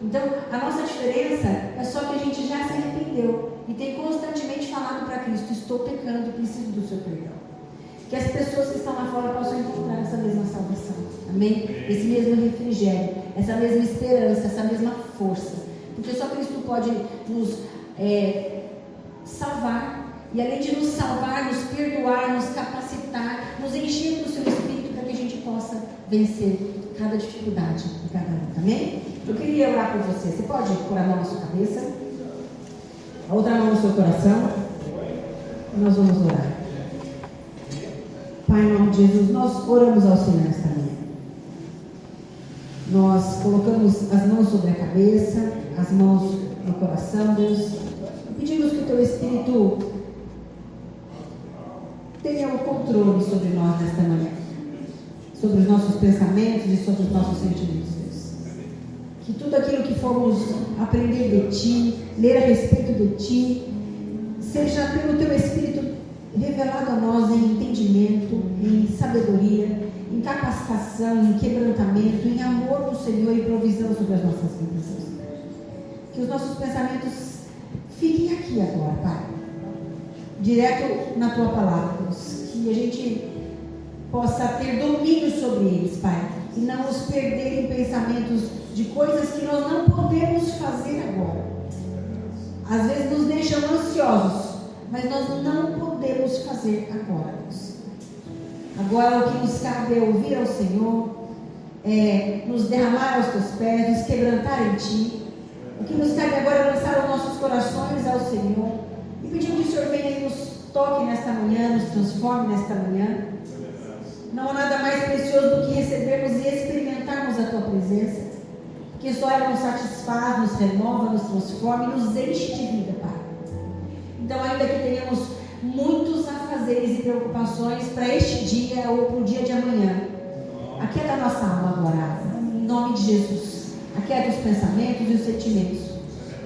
Então, a nossa diferença é só que a gente já se arrependeu e tem constantemente falado para Cristo: estou pecando, preciso do seu perdão. Que as pessoas que estão lá fora possam encontrar essa mesma salvação. Amém? Esse mesmo refrigério, essa mesma esperança, essa mesma força. Porque só Cristo pode nos salvar. E além de nos salvar, nos perdoar, nos capacitar, nos encher do seu Espírito para que a gente possa vencer cada dificuldade e cada luta. Amém? Eu queria orar por você. Você pode pôr a mão na sua cabeça, a outra mão no seu coração. Nós vamos orar. Pai, em nome de Jesus, nós oramos ao Senhor nesta manhã. Nós colocamos as mãos sobre a cabeça, as mãos no coração, Deus. E pedimos que o Teu Espírito tenha o controle sobre nós nesta manhã, sobre os nossos pensamentos e sobre os nossos sentimentos, Deus. Que tudo aquilo que formos aprender de Ti, ler a respeito de Ti, seja pelo Teu Espírito revelado a nós em entendimento, em sabedoria, em capacitação, em quebrantamento, em amor do Senhor e provisão sobre as nossas vidas, Deus. Que os nossos pensamentos fiquem aqui agora, Pai, direto na Tua palavra, Deus. Que a gente possa ter domínio sobre eles, Pai, e não nos perder em pensamentos de coisas que nós não podemos fazer agora. Às vezes nos deixam ansiosos, mas nós não podemos fazer agora, Deus. Agora o que nos cabe é ouvir ao Senhor, nos derramar aos Teus pés, nos quebrantar em Ti. O que nos cabe agora é lançar os nossos corações ao Senhor e pedir que o Senhor venha e nos toque nesta manhã, nos transforme nesta manhã. Não há nada mais precioso do que recebermos e experimentarmos a Tua presença, porque só ela nos satisfaz, nos renova, nos transforma e nos enche de vida, Pai. Então, ainda que tenhamos muitos afazeres e preocupações para este dia ou para o dia de amanhã, aquieta a nossa alma agora, em nome de Jesus. Aquieta os pensamentos e os sentimentos,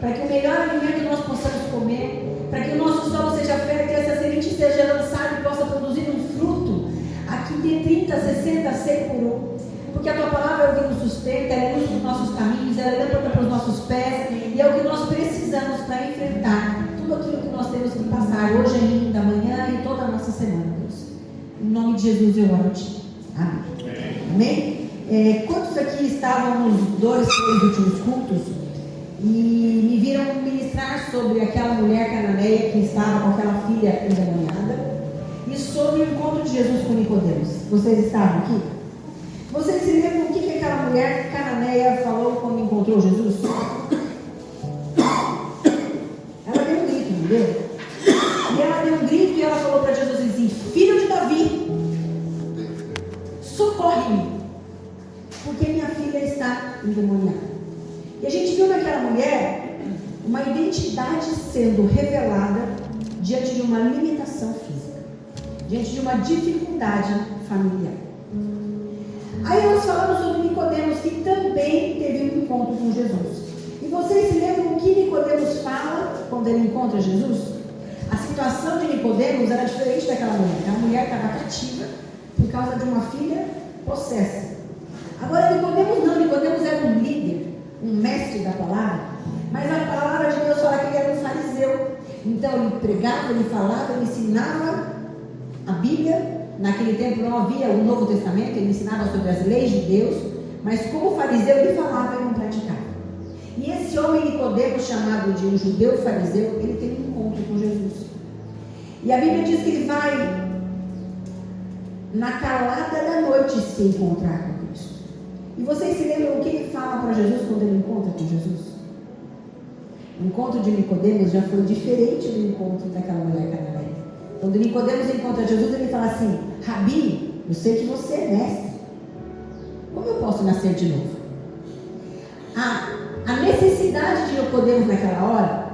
para que o melhor alimento nós possamos comer, para que o nosso solo seja fértil e essa semente seja lançada e possa produzir um fruto aqui de 30, 60, 100 por um, porque a Tua palavra é o que nos sustenta, ela é luz dos nossos caminhos, ela é lâmpada para os nossos pés e é o que nós precisamos para enfrentar tudo aquilo que nós temos que passar hoje ainda, amanhã e toda a nossa semana, Deus. Em nome de Jesus eu oro a Ti. Amém. Amém? Quantos aqui estavam nos 2, 3 últimos cultos e me viram ministrar sobre aquela mulher cananeia que estava com aquela filha endemoniada e sobre o encontro de Jesus com Nicodemos? Vocês estavam aqui? Vocês se lembram o que aquela mulher cananeia falou quando encontrou Jesus? Ela deu um grito, não deu? E ela deu um grito e ela falou para Jesus assim: Filho de Davi, socorre-me, porque minha filha está endemoniada. E a gente viu naquela mulher uma identidade sendo revelada diante de uma limitação física, diante de uma dificuldade familiar. Aí nós falamos sobre Nicodemos, que também teve um encontro com Jesus. E vocês se lembram o que Nicodemos fala quando ele encontra Jesus? A situação de Nicodemos era diferente daquela mulher. A mulher estava cativa por causa de uma filha possessa. Agora Nicodemos não, Nicodemos era um líder, um mestre da palavra, mas a palavra de Deus fala que ele era um fariseu. Então ele pregava, ele falava, ele ensinava a Bíblia. Naquele tempo não havia o Novo Testamento, ele ensinava sobre as leis de Deus, mas como fariseu ele falava e não praticava. E esse homem Nicodemos, chamado de um judeu fariseu, ele tem um encontro com Jesus. E a Bíblia diz que ele vai na calada da noite se encontrar com vocês se lembram o que ele fala para Jesus quando ele encontra com Jesus? O encontro de Nicodemos já foi diferente do encontro daquela mulher cananeia. Quando Nicodemos encontra Jesus, ele fala assim: Rabi, eu sei que você é mestre. Como eu posso nascer de novo? A necessidade de Nicodemos naquela hora,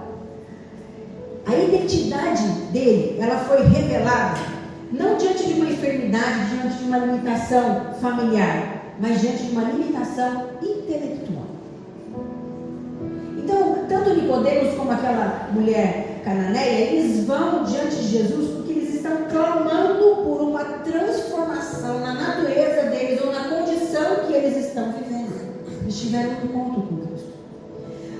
a identidade dele, ela foi revelada não diante de uma enfermidade, diante de uma limitação familiar, mas diante de uma limitação intelectual. Então, tanto Nicodemos como aquela mulher cananeia, eles vão diante de Jesus porque eles estão clamando por uma transformação na natureza deles ou na condição que eles estão vivendo. Eles tiveram um encontro com Cristo.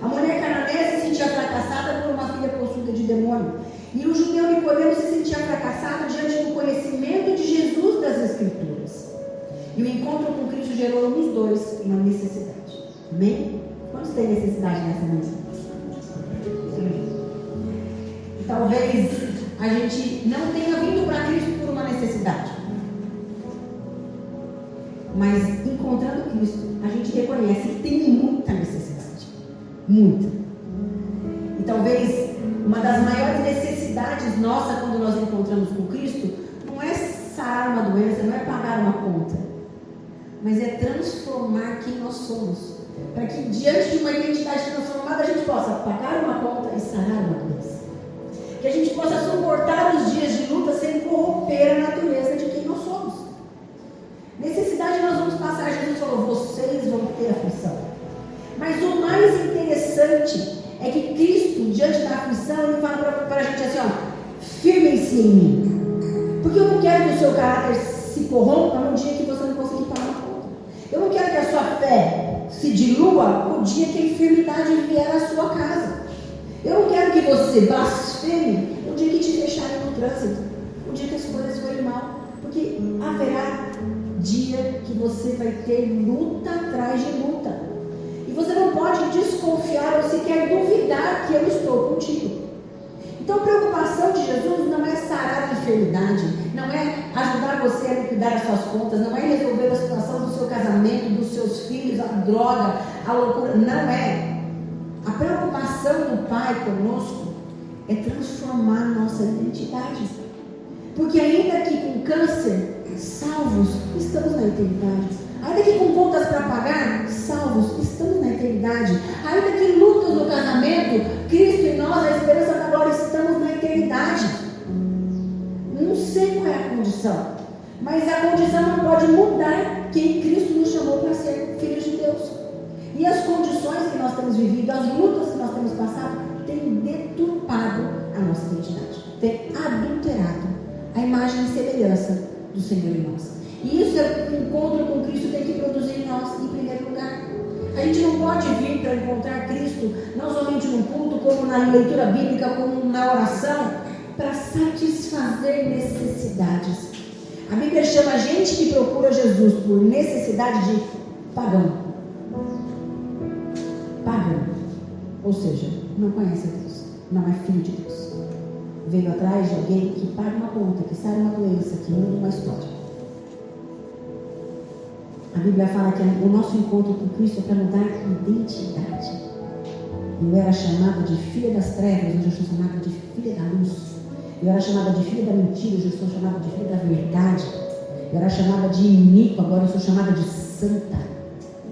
A mulher cananeia se sentia fracassada por uma filha possuída de demônio. E o judeu Nicodemo se sentia fracassado diante do conhecimento de Jesus das Escrituras. E o encontro com Cristo gerou nos dois uma necessidade. Amém? Quantos têm necessidade nessa noite? Talvez a gente não tenha vindo para Cristo por uma necessidade. Mas encontrando Cristo, a gente reconhece que tem muita necessidade. Muita. E talvez uma das maiores necessidades nossas quando nós encontramos com Cristo não é sarar uma doença, não é pagar uma conta, mas é transformar quem nós somos. Para que diante de uma identidade transformada a gente possa pagar uma conta e sarar uma doença. Que a gente possa suportar os dias de luta sem corromper a natureza de quem nós somos. Necessidade nós vamos passar. Jesus falou: vocês vão ter aflição. Mas o mais interessante é que Cristo, diante da aflição, ele fala para a gente assim: ó, firmem-se em mim. Porque eu não quero que o seu caráter se corrompa no dia que você não conseguir pagar a conta. Eu não quero que a sua fé se dilua no dia que a enfermidade vier à sua casa. Eu não quero que você blasfeme no dia que te deixarem no trânsito, no dia que as coisas forem mal, porque haverá dia que você vai ter luta atrás de luta. E você não pode desconfiar ou sequer duvidar que eu estou contigo. Então a preocupação de Jesus não é sarar a enfermidade, não é ajudar você a liquidar as suas contas, não é resolver a situação do seu casamento, dos seus filhos, a droga, a loucura, não é. A preocupação do Pai conosco é transformar a nossa identidade. Porque ainda que com câncer, salvos, estamos na eternidade. Ainda que com contas para pagar, salvos, estamos na eternidade. Ainda que lutas no casamento, Cristo em nós, a esperança da glória, estamos na eternidade. Não sei qual é a condição, mas a condição não pode mudar quem Cristo nos chamou para ser filhos de Deus. E as condições que nós temos vivido, as lutas que nós temos passado, têm deturpado a nossa identidade, têm adulterado a imagem e semelhança do Senhor em nós. E isso é o encontro com Cristo tem que produzir em nós, em primeiro lugar. A gente não pode vir para encontrar Cristo, não somente no culto, como na leitura bíblica, como na oração, para satisfazer necessidades. A Bíblia chama a gente que procura Jesus por necessidade de pagão. Pagão, ou seja, não conhece a Deus, não é filho de Deus. Veio atrás de alguém que paga uma conta, que sara uma doença, que muda uma história. A Bíblia fala que o nosso encontro com Cristo é para mudar identidade. Eu era chamada de filha das trevas, hoje eu sou chamada de filha da luz. Eu era chamada de filha da mentira, hoje eu sou chamada de filha da verdade. Eu era chamada de iníqua, agora eu sou chamada de santa.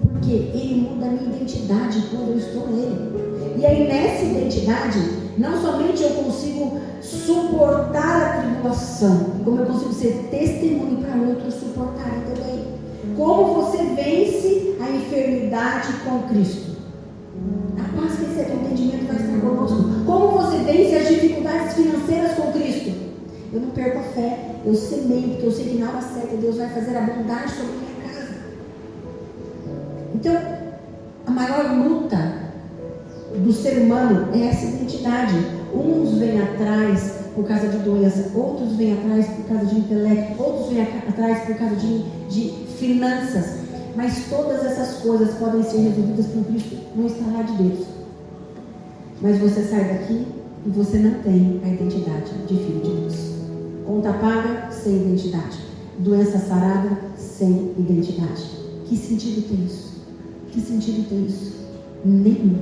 Porque Ele muda a minha identidade quando eu estou nele. E aí nessa identidade, não somente eu consigo suportar a tribulação, como eu consigo ser testemunho para outros suportarem também. Como você vence a enfermidade com Cristo? A paz que excede o entendimento vai estar conosco. Como você vence as dificuldades financeiras com Cristo? Eu não perco a fé, eu semeio, porque eu sei que na hora certa Deus vai fazer abundar sobre a minha casa. Então, a maior luta do ser humano é essa identidade. Uns vêm atrás por causa de doença, outros vêm atrás por causa de intelecto, outros vêm atrás por causa de finanças. Mas todas essas coisas podem ser resolvidas por Cristo no estalar de Deus. Mas você sai daqui e você não tem a identidade de filho de Deus. Conta paga sem identidade. Doença sarada sem identidade. Que sentido tem isso? Que sentido tem isso? Nenhum.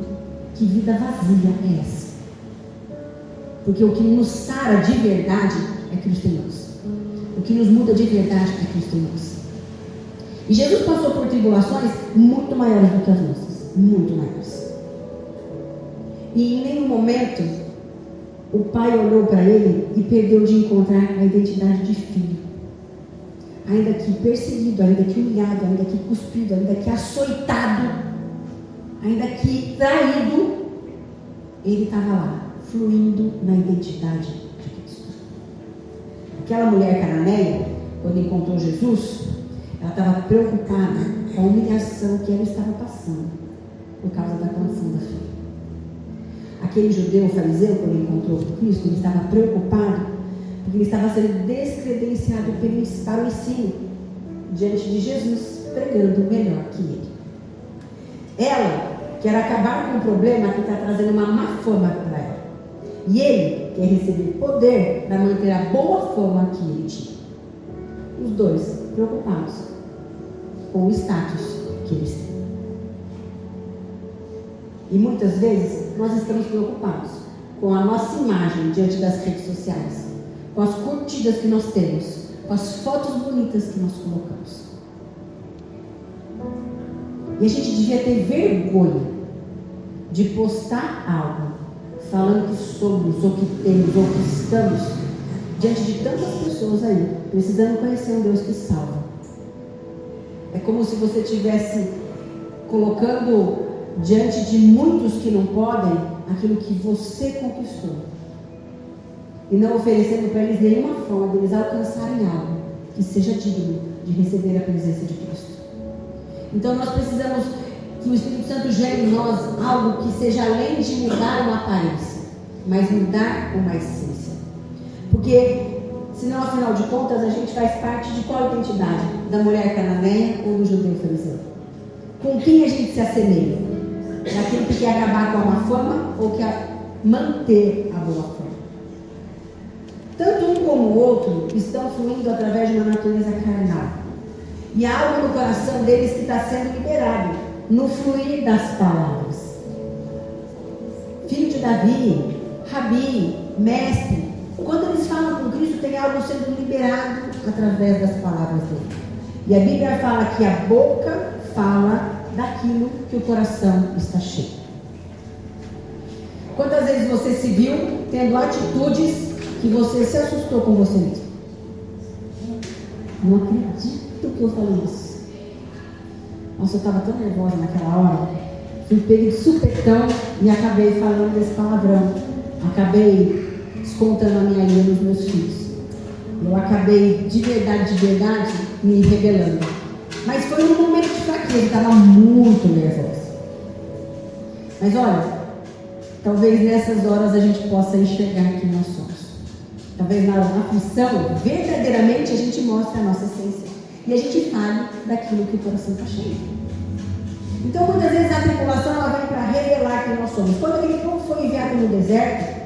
Que vida vazia é essa? Porque o que nos sara de verdade é Cristo em nós. O que nos muda de verdade é Cristo em nós. E Jesus passou por tribulações muito maiores do que as nossas. Muito maiores. E em nenhum momento o pai olhou para ele e perdeu de encontrar a identidade de filho. Ainda que perseguido, ainda que humilhado, ainda que cuspido, ainda que açoitado, ainda que traído, ele estava lá, fluindo na identidade de Cristo. Aquela mulher cananeia, quando encontrou Jesus, ela estava preocupada com a humilhação que ela estava passando por causa da condição da filha. Aquele judeu fariseu, quando encontrou Cristo, ele estava preocupado porque ele estava sendo descredenciado para o ensino diante de Jesus, pregando melhor que ele. Ela quer acabar com o problema que está trazendo uma má fama para ela. E ele quer receber poder para manter a boa fama que ele tinha. Os dois preocupados com o status que eles têm. E muitas vezes nós estamos preocupados com a nossa imagem diante das redes sociais, com as curtidas que nós temos, com as fotos bonitas que nós colocamos. E a gente devia ter vergonha de postar algo falando que somos, ou que temos, ou que estamos diante de tantas pessoas aí, precisando conhecer um Deus que salva. É como se você estivesse colocando diante de muitos que não podem aquilo que você conquistou e não oferecendo para eles nenhuma forma de eles alcançarem algo que seja digno de receber a presença de Cristo. Então nós precisamos que o Espírito Santo gere em nós algo que seja além de mudar uma aparência, mas mudar uma essência. Porque senão, afinal de contas, a gente faz parte de qual identidade? Da mulher cananeia ou do judeu fariseu? Com quem a gente se assemelha? Daquele que quer acabar com a má fama ou quer manter a boa fama? Tanto um como o outro estão fluindo através de uma natureza carnal. E há algo no coração deles que está sendo liberado no fluir das palavras. Filho de Davi, Rabi, mestre, quando eles falam com Cristo, tem algo sendo liberado através das palavras dele. E a Bíblia fala que a boca fala daquilo que o coração está cheio. Quantas vezes você se viu tendo atitudes que você se assustou com você mesmo? Não acredito que eu falei isso. Nossa, eu estava tão nervosa naquela hora. Fui pego de supetão e acabei falando desse palavrão. Acabei descontando a minha ira nos meus filhos. Eu acabei de verdade, me rebelando. Mas foi um momento de fraqueza, eu estava muito nervosa. Mas olha, talvez nessas horas a gente possa enxergar quem nós somos. Talvez na aflição, verdadeiramente a gente mostre a nossa essência. E a gente fale daquilo que o coração está cheio. Então muitas vezes a tribulação ela vem para revelar quem nós somos. Quando aquele povo foi enviado no deserto,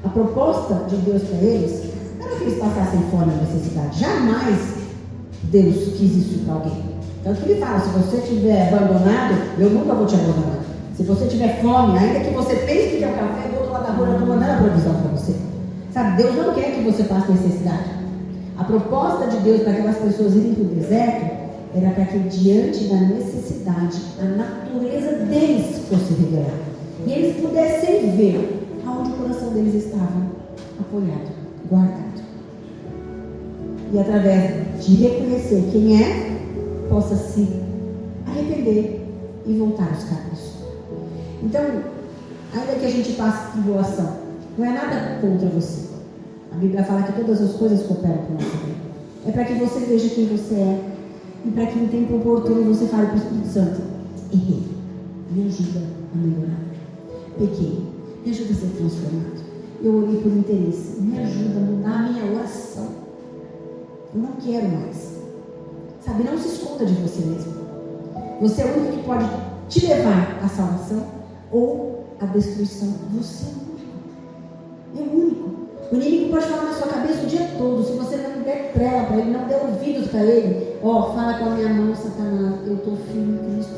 a proposta de Deus para eles não era que eles passassem fome e necessidade. Jamais Deus quis isso para alguém. Tanto que ele fala, se você estiver abandonado, eu nunca vou te abandonar. Se você tiver fome, ainda que você pense que é o café, do outro lado da rua eu estou mandando a provisão para você. Sabe, Deus não quer que você passe necessidade. A proposta de Deus para aquelas pessoas irem para o deserto era para que diante da necessidade, a natureza deles fosse revelada. E eles pudessem ver aonde o coração deles estava apoiado, guardado. E através de reconhecer quem é, possa se arrepender e voltar aos caminhos. Então, ainda que a gente passe tribulação, não é nada contra você. A Bíblia fala que todas as coisas cooperam para o nosso bem. É para que você veja quem você é e para que em tempo oportuno você fale para o Espírito Santo: errei, me ajuda a melhorar. Pequei, me ajuda a ser transformado. Eu orei por interesse, me ajuda a mudar a minha oração. Eu não quero mais. Sabe, não se esconda de você mesmo. Você é o único que pode te levar à salvação ou à destruição. Você é o único. É o único. O inimigo pode falar na sua cabeça o dia todo. Se você não der trela para ele, não der ouvidos para ele, fala com a minha mão, Satanás, eu estou firme em Cristo.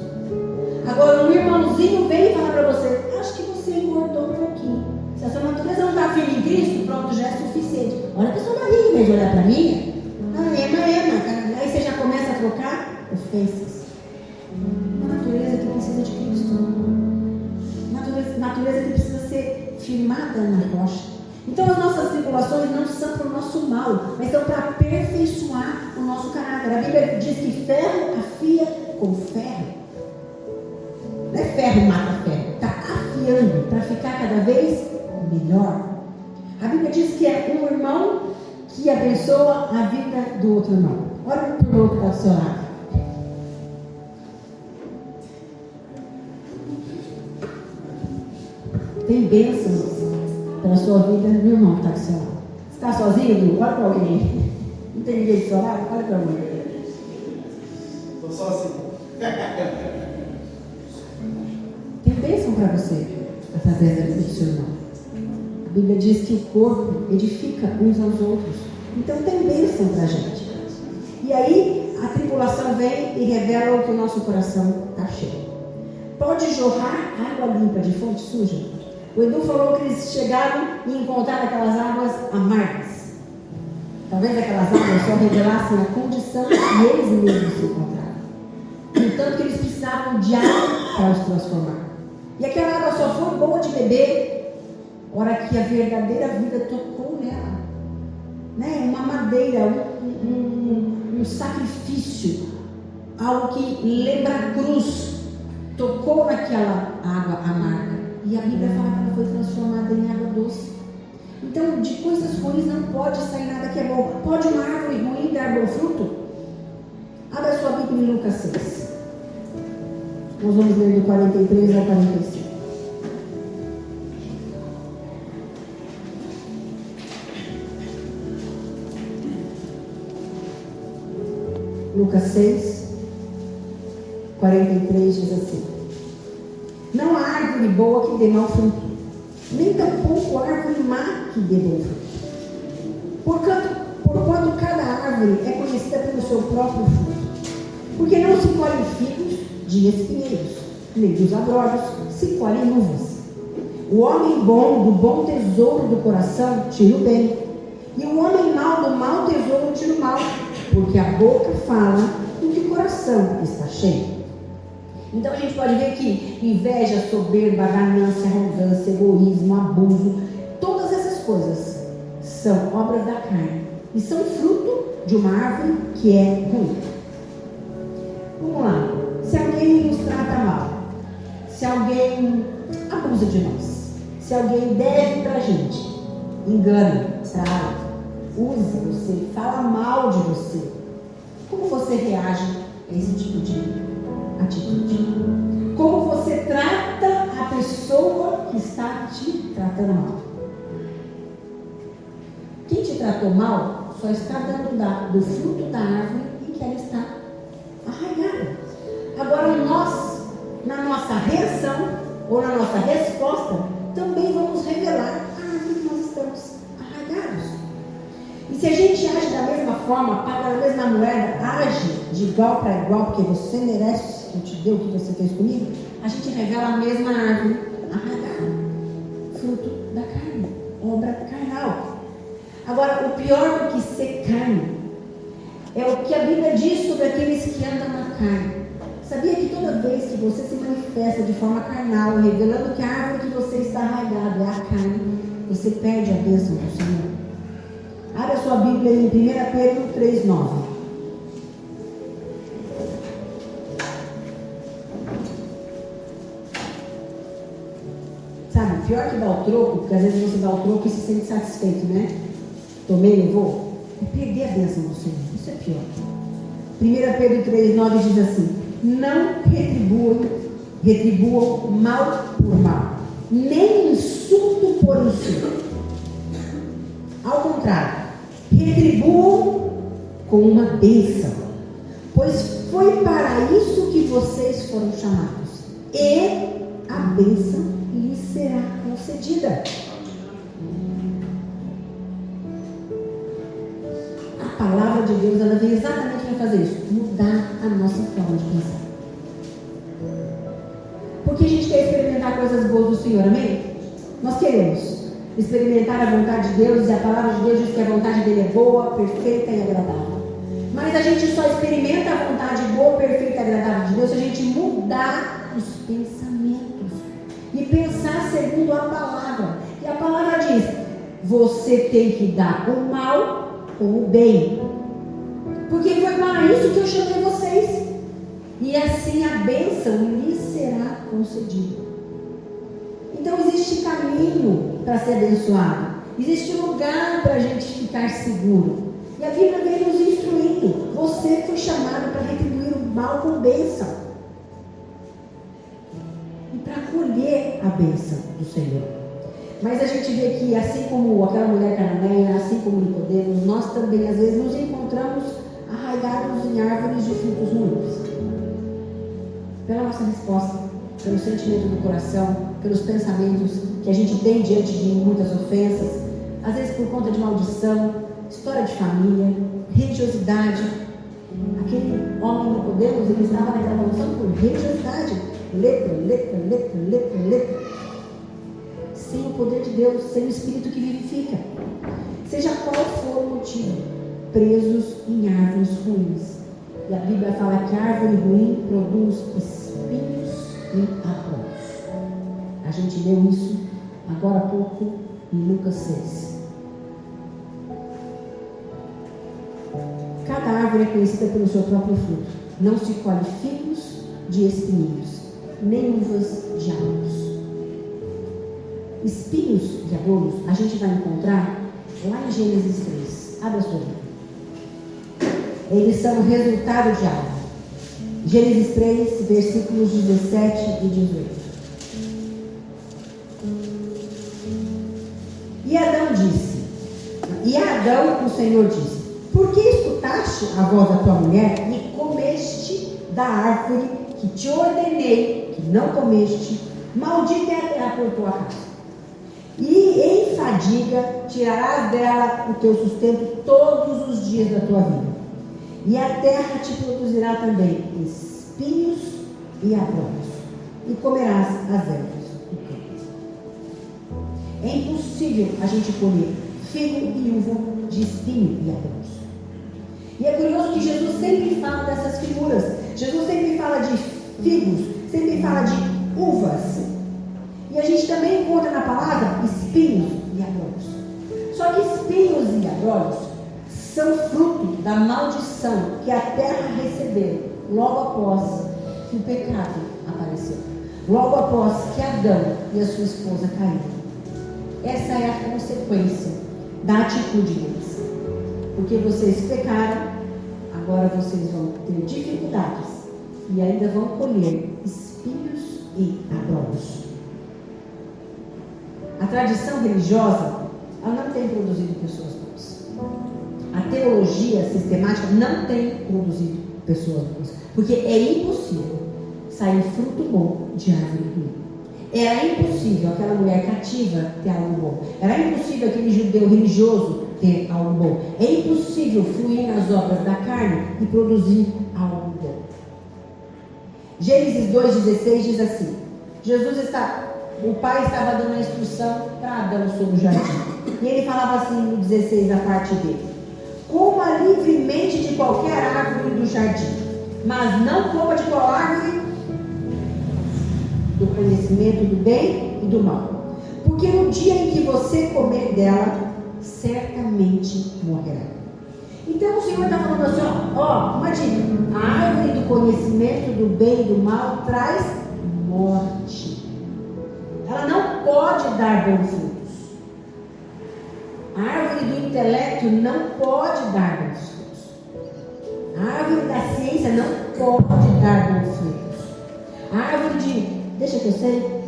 Agora, um irmãozinho vem e fala para você: acho que você engordou um pouquinho. Se a sua natureza não está firme em Cristo, pronto, já é suficiente. Olha para sua barriga em vez de olhar para mim. Não, ema. Aí você já começa a trocar ofensas. Uma natureza que precisa de Cristo. Natureza que precisa ser firmada na rocha. Então as nossas tribulações não são para o nosso mal, mas são para aperfeiçoar o nosso caráter. A Bíblia diz que ferro afia com ferro. Não é ferro mata ferro, está afiando para ficar cada vez melhor. A Bíblia diz que é um irmão que abençoa a vida do outro irmão. Olha para o irmão que está do seu lado. Tem bênçãos pela sua vida no irmão que está do seu lado. Você está sozinho, Du? Olha para alguém. Não tem ninguém do seu lado? Olha para alguém. Estou sozinho. Tem bênção para você através da vida do seu irmão. A Bíblia diz que o corpo edifica uns aos outros. Então tem bênção para a gente. E aí a tribulação vem e revela o que o nosso coração está cheio. Pode jorrar água limpa de fonte suja? O Edu falou que eles chegaram e encontraram aquelas águas amargas. Talvez aquelas águas só revelassem a condição que eles mesmos se encontraram. Portanto, que eles precisavam de água para os transformar. E aquela água só foi boa de beber na hora que a verdadeira vida tocou nela. Né? Uma madeira, um sacrifício, algo que lembra a cruz, tocou naquela água amarga. E a Bíblia fala que ela foi transformada em água doce. Então, de coisas ruins não pode sair nada que é bom. Pode uma árvore ruim dar bom fruto? Abra sua Bíblia em Lucas 6. Nós vamos ler do 43 ao 45. Lucas 6, 43 diz assim: não há árvore boa que dê mau fruto, nem tampouco árvore má que dê bom fruto. Porquanto cada árvore é conhecida pelo seu próprio fruto. Porque não se colhem figos de espinheiros, nem dos abrolhos se colhem uvas. O homem bom do bom tesouro do coração tira o bem, e o homem mau do mau tesouro tira o mal, porque a boca fala do que o coração está cheio. Então a gente pode ver que inveja, soberba, ganância, arrogância, egoísmo, abuso, todas essas coisas são obras da carne e são fruto de uma árvore que é ruim. Vamos lá. Se alguém nos trata mal, se alguém abusa de nós, se alguém deve para a gente, engana, trai, usa você, fala mal de você, como você reage a esse tipo de atitude? Como você trata a pessoa que está te tratando mal? Quem te tratou mal só está dando do fruto da árvore em que ela está arraigada. Agora nós, na nossa reação ou na nossa resposta, também vamos revelar a árvore que nós estamos arraigados. E se a gente age da mesma forma, paga a mesma moeda, age de igual para igual, porque você merece, eu te dei o que você fez comigo, a gente revela a mesma árvore arraigada, fruto da carne, obra carnal. Agora, o pior do que ser carne é o que a Bíblia diz sobre aqueles que andam na carne. Sabia que toda vez que você se manifesta de forma carnal, revelando que a árvore que você está arraigado é a carne, você perde a bênção do Senhor? Abra sua Bíblia em 1 Pedro 3,9. Sabe, pior que dar o troco, porque às vezes você dá o troco e se sente satisfeito, né? Tomei, levou. É perder a bênção do Senhor. Isso é pior. 1 Pedro 3,9 diz assim: não retribuam mal por mal, nem insulto por insulto. Ao contrário, retribuam com uma bênção, pois foi para isso que vocês foram chamados, e a bênção lhes será concedida. A palavra de Deus, ela vem exatamente para fazer isso, mudar a nossa forma de pensar. Porque a gente quer experimentar coisas boas do Senhor, amém? Nós queremos experimentar a vontade de Deus, e a palavra de Deus diz que a vontade dele é boa, perfeita e agradável. Mas a gente só experimenta a vontade boa, perfeita e agradável de Deus se a gente mudar os pensamentos e pensar segundo a palavra. E a palavra diz: você tem que dar o mal com o bem, porque foi para isso que eu chamei vocês, e assim a bênção lhes será concedida. Então existe caminho para ser abençoado, existe lugar para a gente ficar seguro. E a Bíblia vem nos instruindo: você foi chamado para retribuir o mal com bênção e para colher a bênção do Senhor. Mas a gente vê que, assim como aquela mulher cananeia, assim como Nicodemos, nós também às vezes nos encontramos arraigados em árvores de frutos ruins, pela nossa resposta, pelo sentimento do coração, pelos pensamentos que a gente tem diante de muitas ofensas, às vezes por conta de maldição, história de família, religiosidade. Aquele homem Nicodemos, ele estava naquela condição por religiosidade, letra, sem o poder de Deus, sem o Espírito que vivifica. Seja qual for o motivo, presos em árvores ruins. E a Bíblia fala que a árvore ruim produz espinhos e abrolhos. A gente leu isso agora há pouco em Lucas 6. Cada árvore é conhecida pelo seu próprio fruto. Não se colhe figos de espinhos, nem uvas de abrolhos. Espinhos e abrolhos a gente vai encontrar lá em Gênesis 3. Abra a sua Bíblia. Eles são o resultado de algo. Gênesis 3, versículos 17 e 18. E Adão, o Senhor disse: por que escutaste a voz da tua mulher e comeste da árvore que te ordenei que não comeste? Maldita é a terra por tua causa. E em fadiga tirarás dela o teu sustento todos os dias da tua vida. E a terra te produzirá também espinhos e abrolhos, e comerás as ervas do campo. É impossível a gente comer figo e uva de espinho e abrolhos. E é curioso que Jesus sempre fala dessas figuras. Jesus sempre fala de figos, sempre fala de uvas. E a gente também encontra na palavra espinhos e abrolhos. Só que espinhos e abrolhos são fruto da maldição que a terra recebeu logo após que o pecado apareceu. Logo após que Adão e a sua esposa caíram. Essa é a consequência da atitude deles. Porque vocês pecaram, agora vocês vão ter dificuldades e ainda vão colher espinhos e abrolhos. A tradição religiosa, ela não tem produzido pessoas boas. A teologia sistemática não tem produzido pessoas boas. Porque é impossível sair fruto bom de árvore ruim. Era impossível aquela mulher cativa ter algo bom. Era impossível aquele judeu religioso ter algo bom. É impossível fluir nas obras da carne e produzir algo bom. Gênesis 2,16 diz assim: o pai estava dando a instrução para Adão sobre o jardim. E ele falava assim no 16, a parte dele: coma livremente de qualquer árvore do jardim, mas não coma de qual árvore? Do conhecimento do bem e do mal. Porque no dia em que você comer dela, certamente morrerá. Então o Senhor está falando assim, uma dica: a árvore do conhecimento do bem e do mal traz morte. Ela não pode dar bons frutos. A árvore do intelecto não pode dar bons frutos. A árvore da ciência não pode dar bons frutos. A árvore de deixa que eu sei,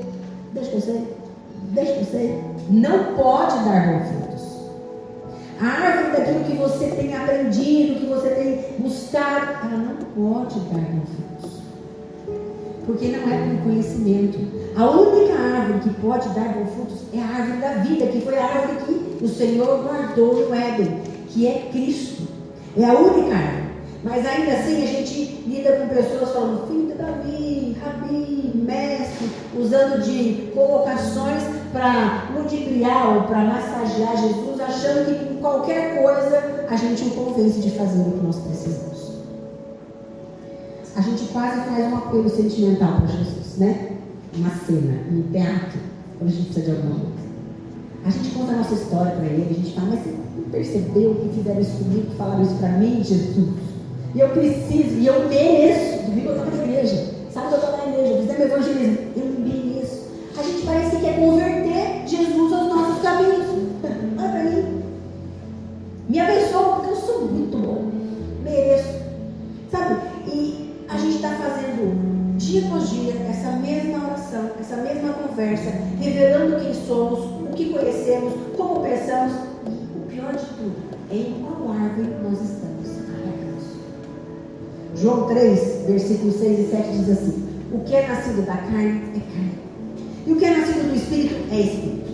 não pode dar bons frutos. A árvore daquilo que você tem aprendido, que você tem buscado, ela não pode dar bons frutos. Porque não é com conhecimento. A única árvore que pode dar bons frutos é a árvore da vida, que foi a árvore que o Senhor guardou no Éden, que é Cristo. É a única árvore. Mas ainda assim a gente lida com pessoas falando: filho de Davi, Rabi, mestre. usando de colocações para ludibriar ou para massagear Jesus, achando que com qualquer coisa a gente o convence de fazer o que nós precisamos. A gente quase faz um apelo sentimental para Jesus, né? Uma cena, um teatro, quando a gente precisa de alguma coisa. A gente conta a nossa história para ele, a gente fala, mas você não percebeu que fizeram isso comigo, que falaram isso para mim, Jesus? E eu preciso, e eu mereço. Domingo eu estava na igreja, sábado eu estava na igreja, fizemos evangelismo, eu mereço. A gente parece que quer converter Jesus aos nossos caminhos. Olha para mim. Me abençoa, porque eu sou muito bom. Mereço. Sabe? E a gente está fazendo dia após dia essa mesma oração, essa mesma conversa, revelando quem somos, o que conhecemos, como pensamos. E o pior de tudo, em qual árvore nós estamos arraigados. João 3, versículos 6 e 7 diz assim: o que é nascido da carne é carne, e o que é nascido do Espírito é Espírito.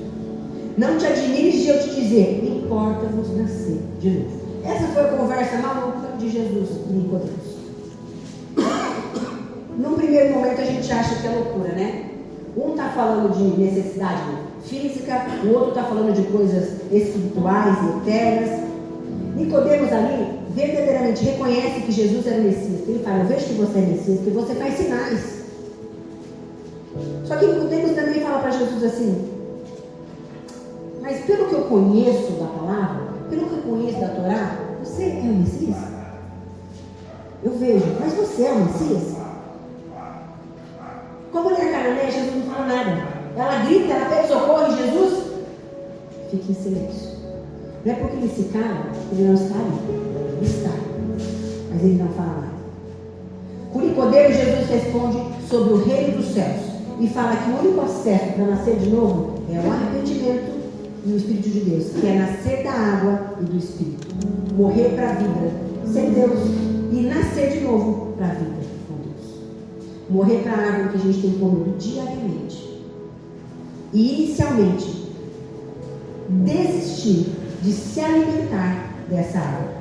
Não te admires de eu te dizer, importa-vos nascer de novo. Essa foi a conversa maluca de Jesus e Nicodemos. Num primeiro momento a gente acha que é loucura, né? Um está falando de necessidade física, o outro está falando de coisas espirituais e eternas. Nicodemos ali verdadeiramente reconhece que Jesus era o Messias. Ele fala, eu vejo que você é Messias, que você faz sinais. Só que Nicodemos também fala para Jesus assim, mas pelo que eu conheço da palavra, pelo que eu conheço da Torá, você é o Messias? Eu vejo, mas você é o Messias? Com a mulher cananeia, Jesus não fala nada. Ela grita, ela pede socorro e Jesus fica em silêncio. Não é porque ele se cala, ele não está ali. Ele está. Mas ele não fala nada. Com Nicodemos, Jesus responde sobre o reino dos céus e fala que o único acesso para nascer de novo é o arrependimento no Espírito de Deus, que é nascer da água e do Espírito. Morrer para a vida sem Deus e nascer de novo para a vida. Morrer para a árvore que a gente tem comido diariamente. E inicialmente desistir de se alimentar dessa árvore.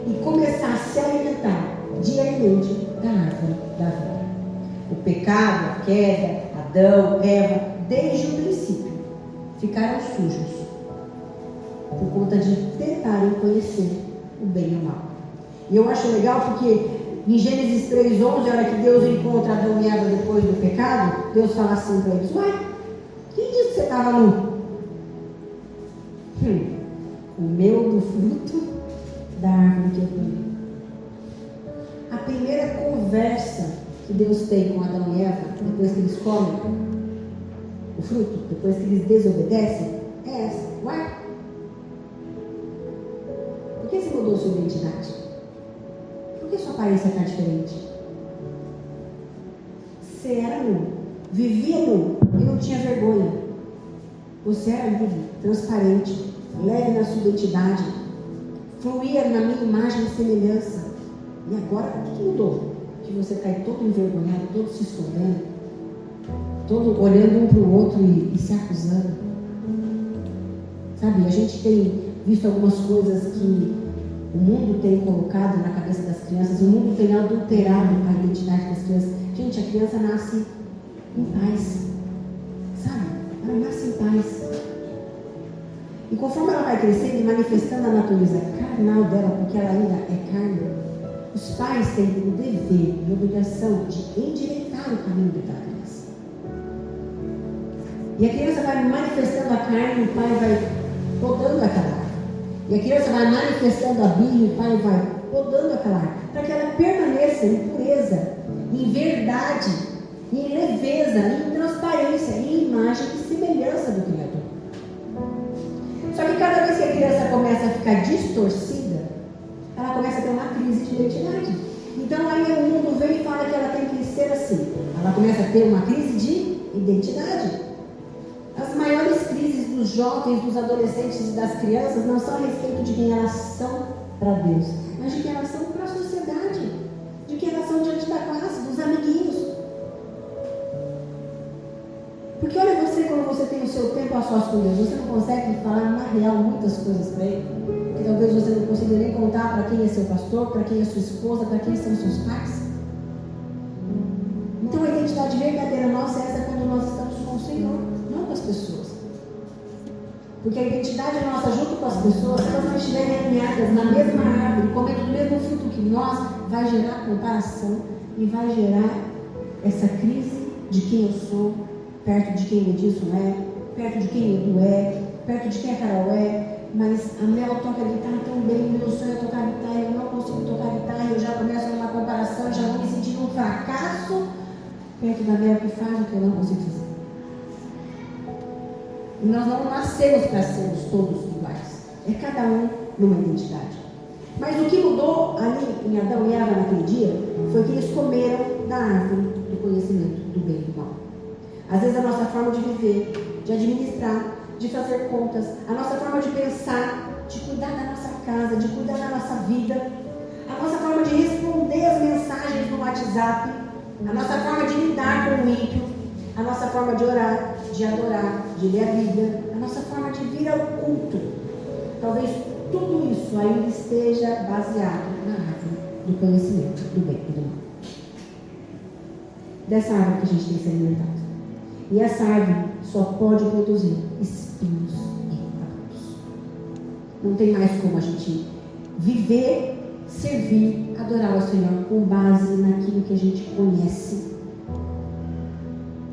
E começar a se alimentar diariamente da árvore da vida. O pecado, a queda, Adão, Eva, desde o princípio, ficaram sujos. Por conta de tentarem conhecer o bem e o mal. E eu acho legal porque em Gênesis 3:11, a hora que Deus encontra Adão e Eva depois do pecado, Deus fala assim para eles, uai, quem disse que você estava nu? Comeu do fruto da árvore que eu comi. A primeira conversa que Deus tem com Adão e Eva, depois que eles comem o fruto, depois que eles desobedecem, é essa, uai, por que você mudou sua identidade? Por que sua aparência está diferente? Você era nu, vivia nu e não tinha vergonha. Você era livre, transparente, leve na sua identidade, fluía na minha imagem e semelhança. E agora, o que mudou? Que você está todo envergonhado, todo se escondendo, todo olhando um para o outro e se acusando. Sabe, a gente tem visto algumas coisas que o mundo tem colocado na cabeça das crianças, o mundo tem adulterado a identidade das crianças. Gente, a criança nasce em paz, sabe? Ela nasce em paz. E conforme ela vai crescendo e manifestando a natureza carnal dela, porque ela ainda é carne, os pais têm o dever e a obrigação de endireitar o caminho daquela criança. E a criança vai manifestando a carne e o pai vai podando aquela árvore. E a criança vai manifestando a birra e o pai vai podando aquela árvore, para que ela permaneça em pureza, em verdade, em leveza, em transparência, em imagem e semelhança do Criador. Só que cada vez que a criança começa a ficar distorcida, ela começa a ter uma crise de identidade. Então aí o mundo vem e fala que ela tem que ser assim. Ela começa a ter uma crise de identidade. As maiores crises dos jovens, dos adolescentes e das crianças não são a respeito de quem elas são para Deus, mas de quem elas são para a sociedade, de quem elas são diante da classe, dos amiguinhos. Porque olha você, quando você tem o seu tempo a sós com Deus, você não consegue falar na real muitas coisas para Ele. Porque talvez você não consiga nem contar para quem é seu pastor, para quem é sua esposa, para quem são seus pais. Então a identidade identidade verdadeira nossa é essa quando nós estamos com o Senhor, não com as pessoas. Porque a identidade nossa junto com as pessoas, se elas não estiverem alinhadas na mesma árvore, comendo o mesmo fruto que nós, vai gerar comparação e vai gerar essa crise de quem eu sou, perto de quem o Edilson é, perto de quem o Edu é, perto de quem a Carol é. Mas a Mel toca guitarra tão bem, meu sonho é tocar guitarra, eu não consigo tocar guitarra, eu já começo uma comparação, já vou me sentindo um fracasso perto da Mel que faz o que eu não consigo fazer. E nós não nascemos para sermos todos iguais, é cada um numa identidade. Mas o que mudou ali em Adão e Eva naquele dia foi que eles comeram da árvore do conhecimento do bem e do mal. Às vezes a nossa forma de viver, de administrar, de fazer contas, a nossa forma de pensar, de cuidar da nossa casa, de cuidar da nossa vida, a nossa forma de responder as mensagens no WhatsApp, a nossa forma de lidar com o ímpio, a nossa forma de orar, de adorar, de ler a Bíblia, a nossa forma de vir ao culto. Talvez tudo isso ainda esteja baseado na árvore do conhecimento do bem e do mal. Dessa árvore que a gente tem que se alimentado. E essa árvore só pode produzir espinhos e abrolhos. Não tem mais como a gente viver, servir, adorar ao Senhor com base naquilo que a gente conhece.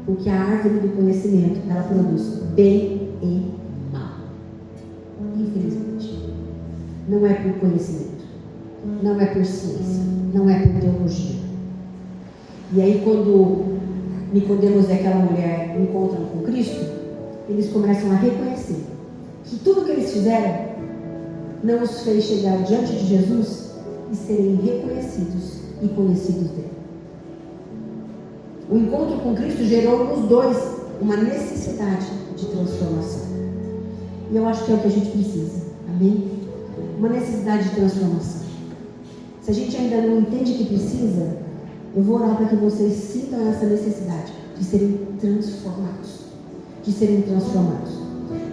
Porque a árvore do conhecimento, ela produz bem e mal. Infelizmente. Não é por conhecimento. Não é por ciência. Não é por teologia. E aí quando Nicodemos e aquela mulher encontram com Cristo, eles começam a reconhecer que tudo que eles fizeram não os fez chegar diante de Jesus e serem reconhecidos e conhecidos dele. O encontro com Cristo gerou nos dois uma necessidade de transformação. E eu acho que é o que a gente precisa. Amém? Uma necessidade de transformação. Se a gente ainda não entende que precisa, eu vou orar para que vocês sintam essa necessidade de serem transformados. De serem transformados.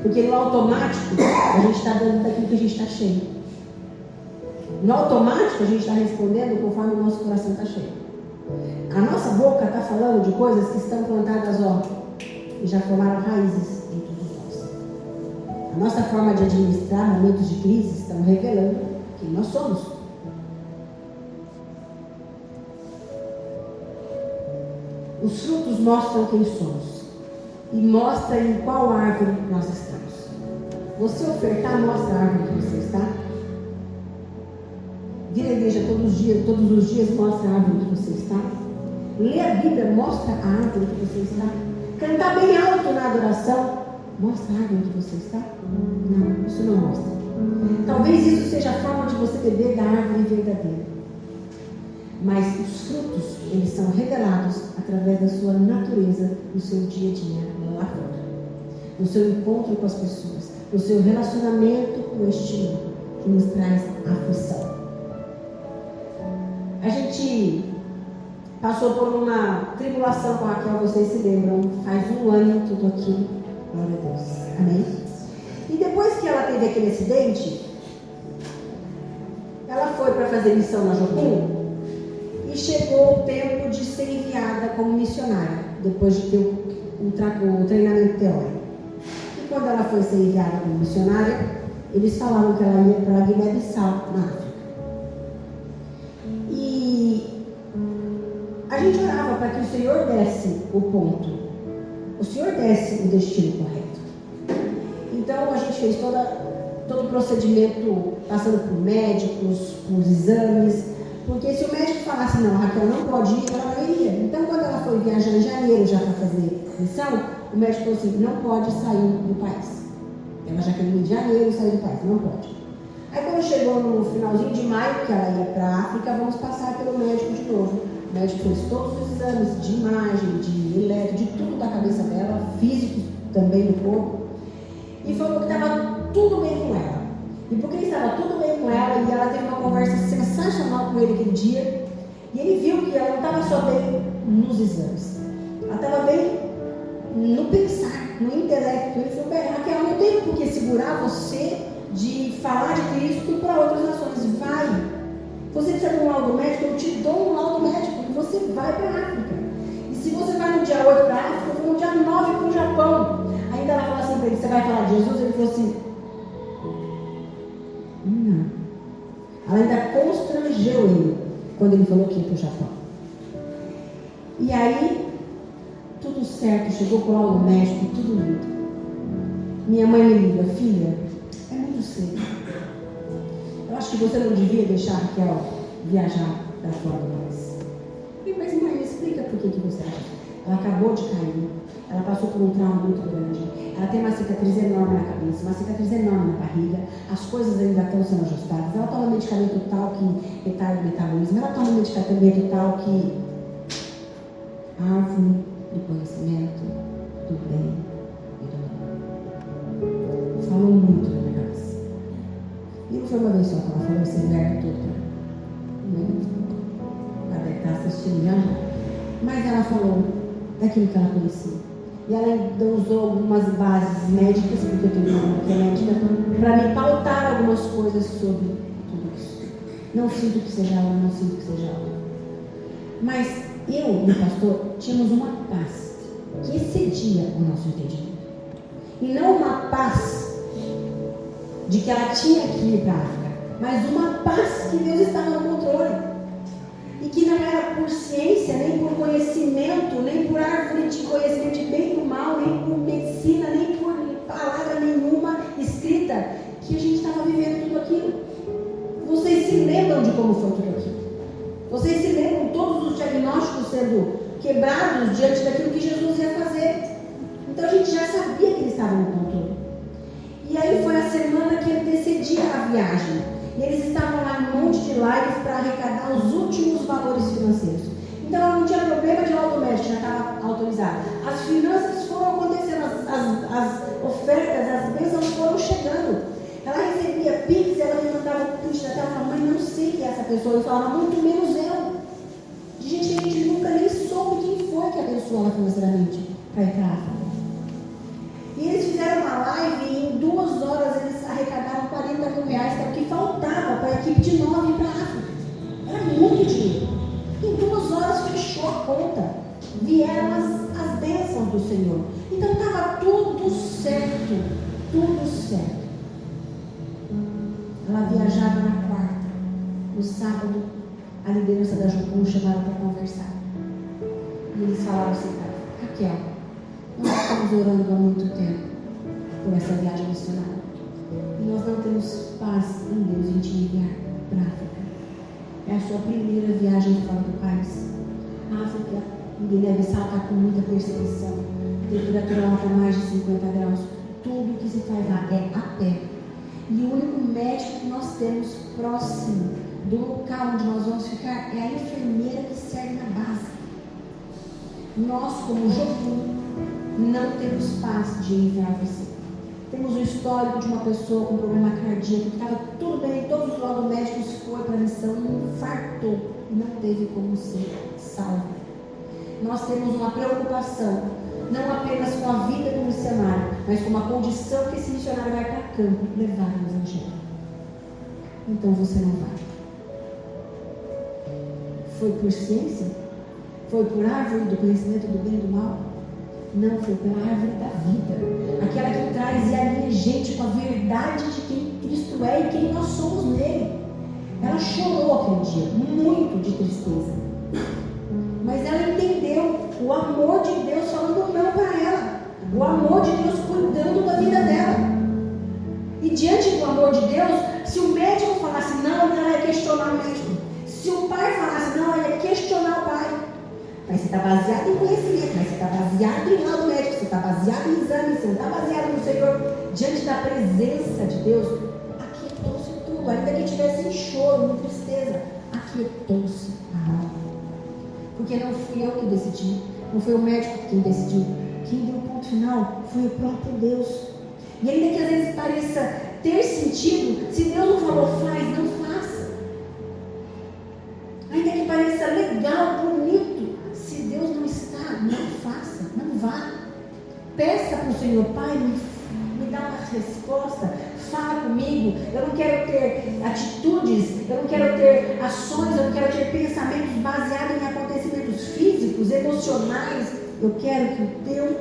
Porque no automático, a gente está dando daquilo que a gente está cheio. No automático, a gente está respondendo conforme o nosso coração está cheio. A nossa boca está falando de coisas que estão plantadas, e já formaram raízes em todos nós. A nossa forma de administrar momentos de crise estão revelando quem nós somos. Os frutos mostram quem somos e mostram em qual árvore nós estamos. Você ofertar mostra a árvore que você está. Vir à igreja todos os dias mostra a árvore que você está. Ler a Bíblia mostra a árvore que você está. Cantar bem alto na adoração mostra a árvore que você está. Não, isso não mostra. Talvez isso seja a forma de você beber da árvore verdadeira. Mas os frutos, eles são revelados através da sua natureza, no seu dia a dia, lá fora. No seu encontro com as pessoas, no seu relacionamento com este mundo, que nos traz aflição. A gente passou por uma tribulação com a Raquel, vocês se lembram, faz um ano que eu estou aqui, glória a Deus, amém? E depois que ela teve aquele acidente, ela foi para fazer missão na Jocum, e chegou o tempo de ser enviada como missionária, depois de ter o treinamento teórico. E quando ela foi ser enviada como missionária, eles falaram que ela ia para a Guiné-Bissau, na África. E a gente orava para que o Senhor desse o ponto, o Senhor desse o destino correto. Então a gente fez todo o procedimento, passando por médicos, por exames. Porque se o médico falasse, não, a Raquel não pode ir, ela não iria. Então, quando ela foi viajar em janeiro já para fazer missão, o médico falou assim, não pode sair do país. Ela já queria ir em janeiro e sair do país, não pode. Aí, quando chegou no finalzinho de maio, que ela ia para a África, vamos passar pelo médico de novo. O médico fez todos os exames de imagem, de eletro, de tudo da cabeça dela, físico também do corpo, e falou que estava tudo bem com ela. E porque estava tudo bem com ela, e ela teve uma conversa sensacional com ele aquele dia, e ele viu que ela não estava só bem nos exames, ela estava bem no pensar, no intelecto. Ele falou, bem, Raquel, não tenho por que segurar você de falar de Cristo para outras nações. Vai. Você precisa de um laudo médico, eu te dou um laudo médico, e você vai para a África. E se você vai no dia 8 para a África, eu vou no dia 9 para o Japão. Ainda ela falou assim para ele, você vai falar de Jesus? Ele falou assim, não. Ela ainda constrangeu ele quando ele falou que ia para o Japão. E aí, tudo certo, chegou com o laudo médico, tudo lindo. Minha mãe me liga, filha, é muito cedo. Eu acho que você não devia deixar a Raquel viajar para fora mais. Mas mãe, me explica por que você acha. Ela acabou de cair, ela passou por um trauma muito grande, ela tem uma cicatriz enorme na cabeça, uma cicatriz enorme na barriga, as coisas ainda estão sendo ajustadas. Ela toma medicamento tal que retarda o metabolismo, ela toma medicamento tal que árvore do conhecimento do bem e do mal. Falou muito na minha cabeça. E não foi uma vez só que ela falou esse verbo todo. Ela deve estar assistindo já. Mas ela falou daquilo que ela conhecia. E ela ainda usou algumas bases médicas, porque eu tenho uma irmã que é médica, para me pautar algumas coisas sobre tudo isso. Não sinto que seja ela, não sinto que seja ela. Mas eu e o pastor tínhamos uma paz que excedia o nosso entendimento. E não uma paz de que ela tinha que ir para a África, mas uma paz que Deus estava no controle. E que não era por ciência, nem por conhecimento, nem por árvore de conhecimento de bem e do mal, nem por medicina, nem por palavra nenhuma escrita, que a gente estava vivendo tudo aquilo. Vocês se lembram de como foi tudo aquilo? Vocês se lembram todos os diagnósticos sendo quebrados diante daquilo que Jesus ia fazer? Então a gente já sabia que ele estava no controle. E aí foi a semana que ele decidia a viagem. E eles estavam lá em um monte de lives para arrecadar os últimos valores financeiros. Então não tinha problema de laudo médico, já estava autorizado. As finanças foram acontecendo, as ofertas, as bênçãos foram chegando. Ela recebia Pix, ela me mandava o Pix, até ela falava, mãe, não sei quem é essa pessoa. Eu falava, muito menos eu. De gente que a gente nunca nem soube quem foi que abençoou ela financeiramente para ir para a África. E eles fizeram uma live e em 2 horas eles arrecadaram 40 mil reais, que era o que faltava para a equipe de 9 ir para a África. Era muito dinheiro. Em 2 horas fechou a conta. Vieram as bênçãos do Senhor. Então estava tudo certo. Tudo certo. Ela viajava na quarta. No sábado, a liderança da Jocum chamaram para conversar. E eles falaram assim, Raquel, nós estamos orando há muito tempo por essa viagem missionária. E nós não temos paz em Deus em te enviar para a África. É a sua primeira viagem fora do país. A África, em Guiné-Bissau, está com muita perseguição. Temperatura alta mais de 50 graus. Tudo que se faz lá é a pé. E o único médico que nós temos próximo do local onde nós vamos ficar é a enfermeira que serve na base. Nós, como Jocum, não temos paz de enviar você. Temos um histórico de uma pessoa com problema cardíaco, que estava tudo bem, todos os laudos médicos, foi para a missão e infartou, e não teve como ser salvo. Nós temos uma preocupação, não apenas com a vida do missionário, mas com a condição que esse missionário vai para campo levar o evangelho. Então você não vai. Foi por ciência? Foi por árvore do conhecimento do bem e do mal? Não, foi pela árvore da vida. Aquela que traz e alinha gente com a verdade de quem Cristo é e quem nós somos nele. Ela chorou aquele dia, muito de tristeza. Mas ela entendeu o amor de Deus falando não para ela. O amor de Deus cuidando da vida dela. E diante do amor de Deus, se o médico falasse não, ela ia questionar o médico. Se o pai falasse não, ela ia questionar o pai. Mas você está baseado em conhecimento, mas você está baseado em laudo médico, você está baseado em exame, você não está baseado no Senhor. Diante da presença de Deus, aquietou-se tudo, ainda que tivesse em choro, em tristeza, aquietou-se a alma. Porque não fui eu que decidi, não foi o médico quem decidiu. Quem deu o ponto final foi o próprio Deus. E ainda que às vezes pareça ter sentido, se Deus não falou faz, não faça. Ainda que pareça legal, bonito, se Deus não está, não faça, não vá. Peça para o Senhor, Pai, me dá uma resposta, fala comigo. Eu não quero ter atitudes, eu não quero ter ações, eu não quero ter pensamentos baseados em acontecimentos físicos, emocionais. Eu quero que o teu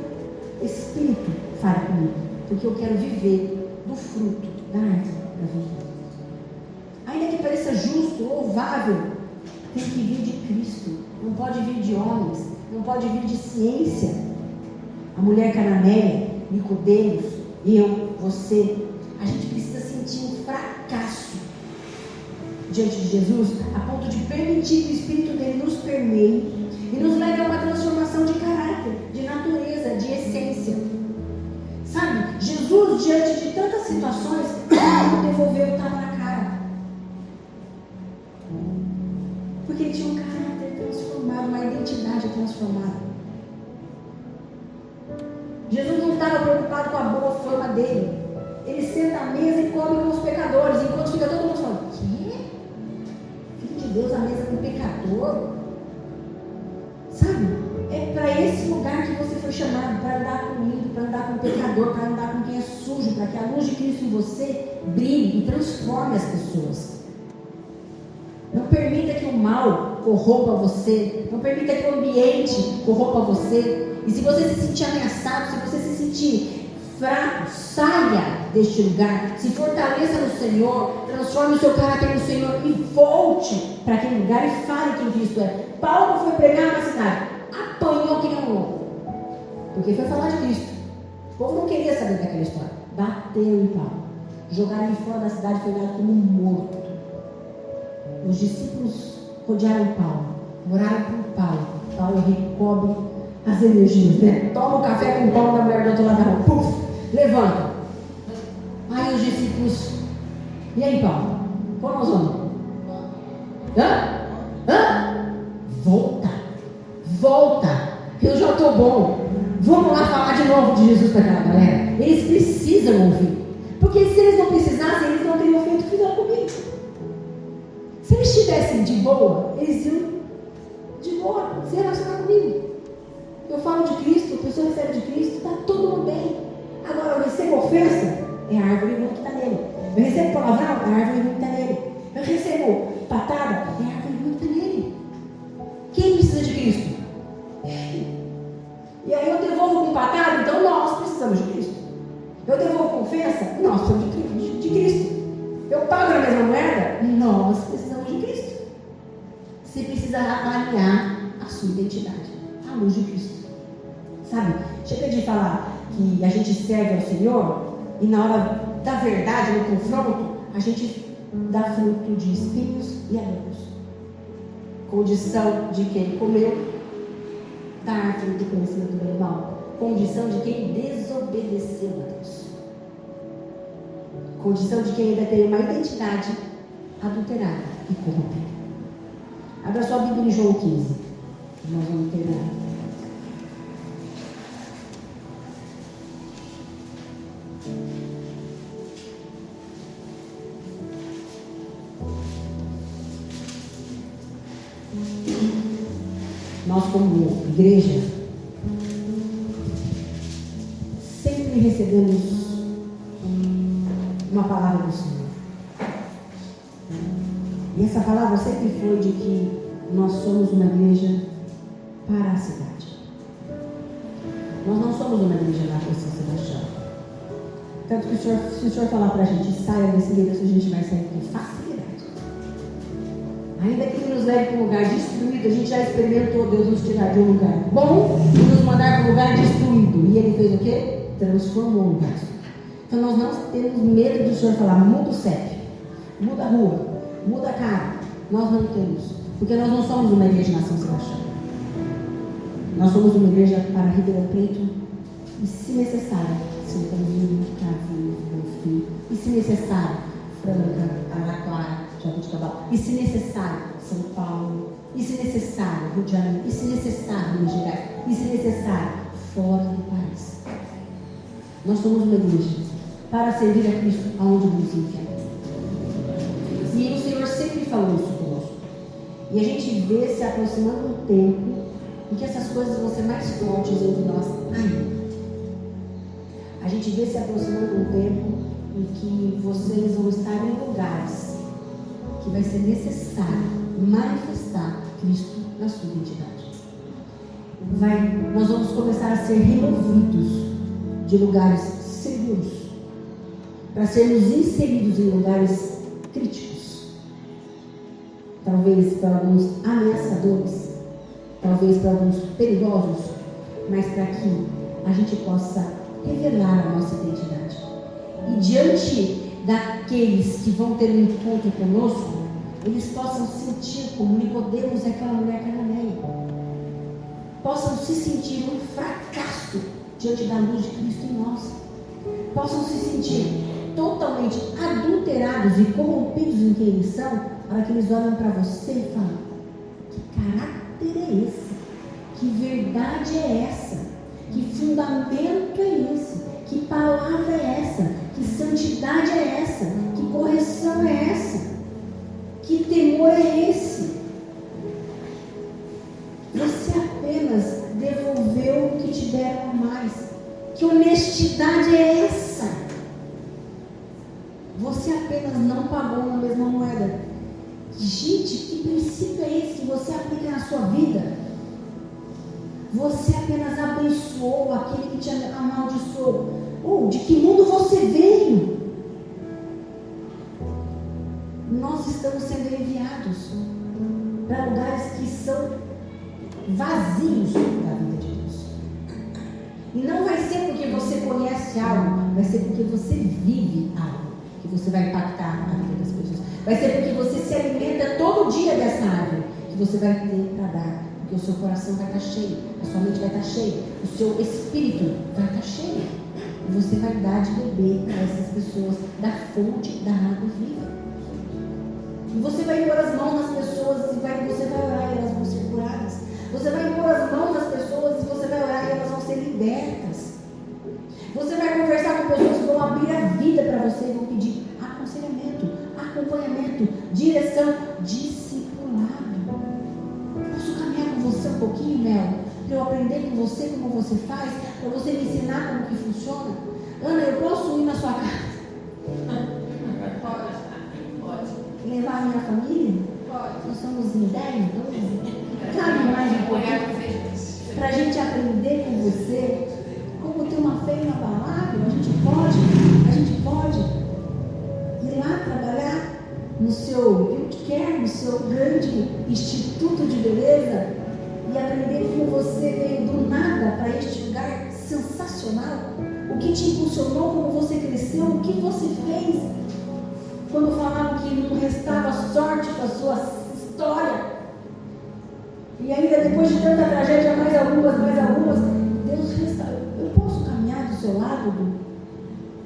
Espírito fale comigo, porque eu quero viver do fruto da árvore da vida. Ainda que pareça justo, louvável, tem que vir de Cristo. Não pode vir de homens, não pode vir de ciência. A mulher cananeia, Nicodemos, eu, você, a gente precisa sentir um fracasso diante de Jesus, a ponto de permitir que o Espírito dele nos permeie e nos leve a uma transformação de caráter, de natureza, de essência. Sabe, Jesus, diante de tantas situações, não devolveu o tapa na cara. Porque ele tinha um caráter transformado, uma identidade transformada. Jesus não estava preocupado com a boa fama dele. Ele senta à mesa e come com os pecadores, enquanto fica todo mundo falando: quê? Filho de Deus à mesa com pecador? Sabe? É para esse lugar que você foi chamado, para andar com o ímpio, para andar com o pecador, para andar com quem é sujo, para que a luz de Cristo em você brilhe e transforme as pessoas. Não permita que o mal corrompa você, não permita que o ambiente corrompa você. E se você se sentir ameaçado, se você se sentir fraco, saia deste lugar, se fortaleça no Senhor, transforme o seu caráter no Senhor e volte para aquele lugar e fale quem Cristo é. Paulo foi pregar na cidade, apanhou que nem um louco, porque foi falar de Cristo. O povo não queria saber daquela história. Bateu em Paulo, jogaram ele fora da cidade, foi dado como morto. Os discípulos rodearam Paulo, oraram por Paulo. Paulo recobre as energias, né? Toma o café com o pão da mulher do outro lado da rua, puf, levanta. Aí os discípulos: e aí, Paulo? Como nós vamos? Volta, eu já estou bom. Vamos lá falar de novo de Jesus para aquela galera. Eles precisam ouvir, porque se eles não precisassem, eles não teriam feito o que fizeram comigo. Se eles estivessem de boa, eles iam de boa se relacionar comigo. Eu falo de Cristo, a pessoa recebe de Cristo, está tudo mundo bem. Agora eu recebo ofensa, é a árvore ruim que está nele. Eu recebo palavrão, é a árvore ruim que está nele. Eu recebo patada, é a árvore ruim que está nele. Quem precisa de Cristo? E aí eu devolvo com patada, então nós precisamos de Cristo. Eu devolvo com ofensa, nós precisamos de Cristo. Eu pago na mesma moeda, nós precisamos de Cristo. Você precisa avaliar a sua identidade à luz de Cristo. Sabe, chega de falar que a gente serve ao Senhor e na hora da verdade, no confronto, a gente dá fruto de espinhos e abrolhos. Condição de quem comeu da árvore do conhecimento do bem e do mal. Condição de quem desobedeceu a Deus. Condição de quem ainda tem uma identidade adulterada e corrompida. Abra sua Bíblia em João 15. Nós vamos terminar. Nós, como igreja, sempre recebemos uma palavra do Senhor. E essa palavra sempre foi de que nós somos uma igreja para a cidade. Nós não somos uma igreja lá para São Sebastião. Tanto que se o Senhor falar para a gente, saia desse endereço, a gente vai sair com facilidade. Ainda que Ele nos leve para um lugar destruído, a gente já experimentou Deus nos tirar de um lugar bom e nos mandar para um lugar destruído. E Ele fez o quê? Transformou o lugar. Então nós não temos medo do Senhor falar, muda o CEP, muda a rua, muda a cara. Nós não temos, porque nós não somos uma igreja na São Sebastião. Nós somos uma igreja para Ribeirão Preto e, se necessário, São Camilo, Cravinho, Bonfim, e se necessário, Franca, Araquara, Jabuticabal, e se necessário, São Paulo, e se necessário, Rio de Janeiro, e se necessário, Minas Gerais, e se necessário, fora do país. Nós somos uma igreja para servir a Cristo aonde nos enviar. E o Senhor sempre falou isso conosco. E a gente vê se aproximando um tempo em que essas coisas vão ser mais fortes entre nós ainda. A gente vê se aproximando um tempo em que vocês vão estar em lugares que vai ser necessário manifestar Cristo na sua identidade. nós vamos começar a ser removidos de lugares seguros para sermos inseridos em lugares críticos, talvez para alguns ameaçadores, talvez para alguns perigosos, mas para que a gente possa revelar a nossa identidade. E diante daqueles que vão ter um encontro conosco, eles possam sentir como Nicodemos e aquela mulher cananeia, possam se sentir um fracasso diante da luz de Cristo em nós, possam se sentir totalmente adulterados e corrompidos em quem eles são, para que eles olhem para você e falam: que caráter é esse? Que verdade é essa? Que fundamento é esse? Que palavra é essa? Que santidade é essa? Que correção é essa? Que temor é esse? Você apenas devolveu o que te deram a mais. Que honestidade é essa? Você apenas não pagou na mesma moeda. Gente, que princípio é esse que você aplica na sua vida? Você apenas abençoou aquele que te amaldiçoou. Ou de que mundo você veio? Nós estamos sendo enviados para lugares que são vazios da vida de Deus. E não vai ser porque você conhece algo, vai ser porque você vive algo que você vai impactar a vida das pessoas. Vai ser porque você se alimenta todo dia dessa árvore que você vai ter para dar. Porque o seu coração vai estar cheio, a sua mente vai estar cheia, o seu espírito vai estar cheio. E você vai dar de beber para essas pessoas da fonte da água viva. E você vai impor as mãos nas pessoas e você vai orar e elas vão ser curadas. Você vai impor as mãos nas pessoas e você vai orar e elas vão ser libertas. Você vai conversar com pessoas que vão abrir a vida para você e vão pedir aconselhamento, acompanhamento, direção, discipulado. Posso caminhar com você um pouquinho, Mel? Para eu aprender com você como você faz? Para você me ensinar como que funciona? Ana, eu posso ir na sua casa? Levar a minha família? Pode. Nós somos em 10, 12. Cabe mais um pouquinho para a gente aprender com você como ter uma fé inabalável. A gente pode ir lá trabalhar no seu Beautycare, no seu grande instituto de beleza e aprender como você veio do nada para este lugar sensacional. O que te impulsionou, como você cresceu, o que você fez. Quando falavam que não restava sorte para a sua história, e ainda depois de tanta tragédia, mais algumas, Deus restaurou. Eu posso caminhar do seu lado,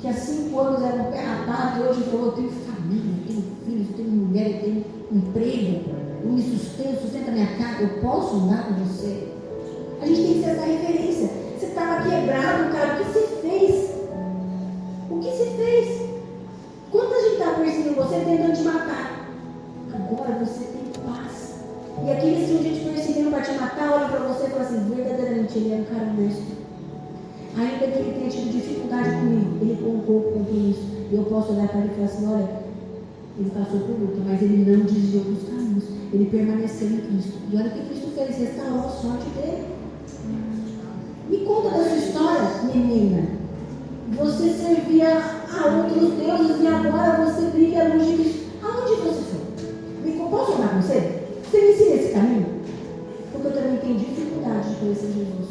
que há 5 anos era um pé rapado, e hoje falou: eu tenho família, eu tenho filhos, eu tenho mulher, eu tenho emprego, eu me sustento a minha casa, eu posso andar com você? A gente tem que ser essa referência. Você estava quebrado, cara, o que você fez? O que você fez? Quanta gente está perseguindo você, tentando te matar? Agora você tem paz. E aqueles que um dia te perseguiram para te matar, olham para você e falam assim: verdadeiramente ele é um cara honesto. Ainda que ele tenha tido dificuldade comigo, ele colocou o compromisso. E eu posso olhar para ele e falar assim: olha, ele passou por luta, mas ele não desviou dos caminhos. Ele permaneceu em Cristo. E olha o que Cristo fez, restaurou a sorte dele. Me conta da sua história, menina. Você servia a outros deuses e agora você brilha a luz de Cristo. Aonde você foi? Posso orar com você? Você me ensina esse caminho? Porque eu também tenho dificuldade de conhecer Jesus.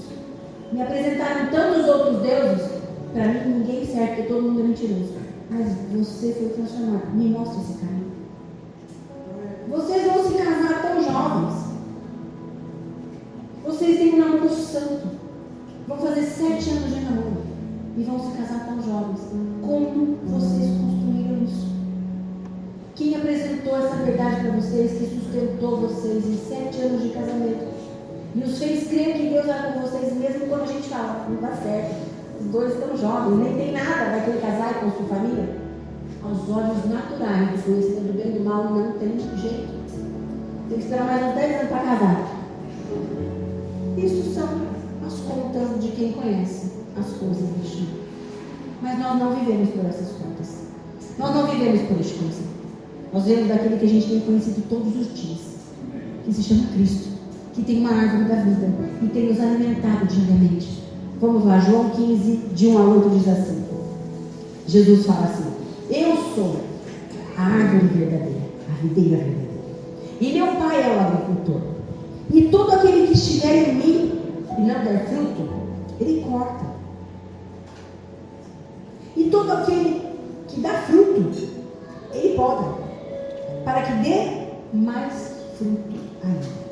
Me apresentaram tantos outros deuses, para mim ninguém serve, porque todo mundo é mentiroso. Mas você foi transformado. Me mostra esse caminho. Vocês vão se casar tão jovens. Vocês têm um namoro santo. Vão fazer 7 anos de namoro. E vão se casar tão jovens. Como vocês construíram isso? Quem apresentou essa verdade para vocês, que sustentou vocês em 7 anos de casamento e os fez crer que Deus era com vocês, mesmo quando a gente fala: não dá certo, os dois estão jovens, nem tem nada, vai ter que casar e construir família? Aos olhos naturais, conhecendo do bem e do mal, não tem jeito. Tem que esperar mais uns 10 anos para casar. Isso são as contas de quem conhece as coisas do destino. Mas nós não vivemos por essas contas. Nós não vivemos por este conceito. Nós vivemos daquele que a gente tem conhecido todos os dias, que se chama Cristo. que tem uma árvore da vida e tem nos alimentado diariamente. Vamos lá, João 15, de 1 a 8 diz assim. Jesus fala assim: eu sou a árvore verdadeira, a videira verdadeira, e meu Pai é o agricultor. E todo aquele que estiver em mim e não der fruto, ele corta. E todo aquele que dá fruto, ele poda, para que dê mais fruto ainda.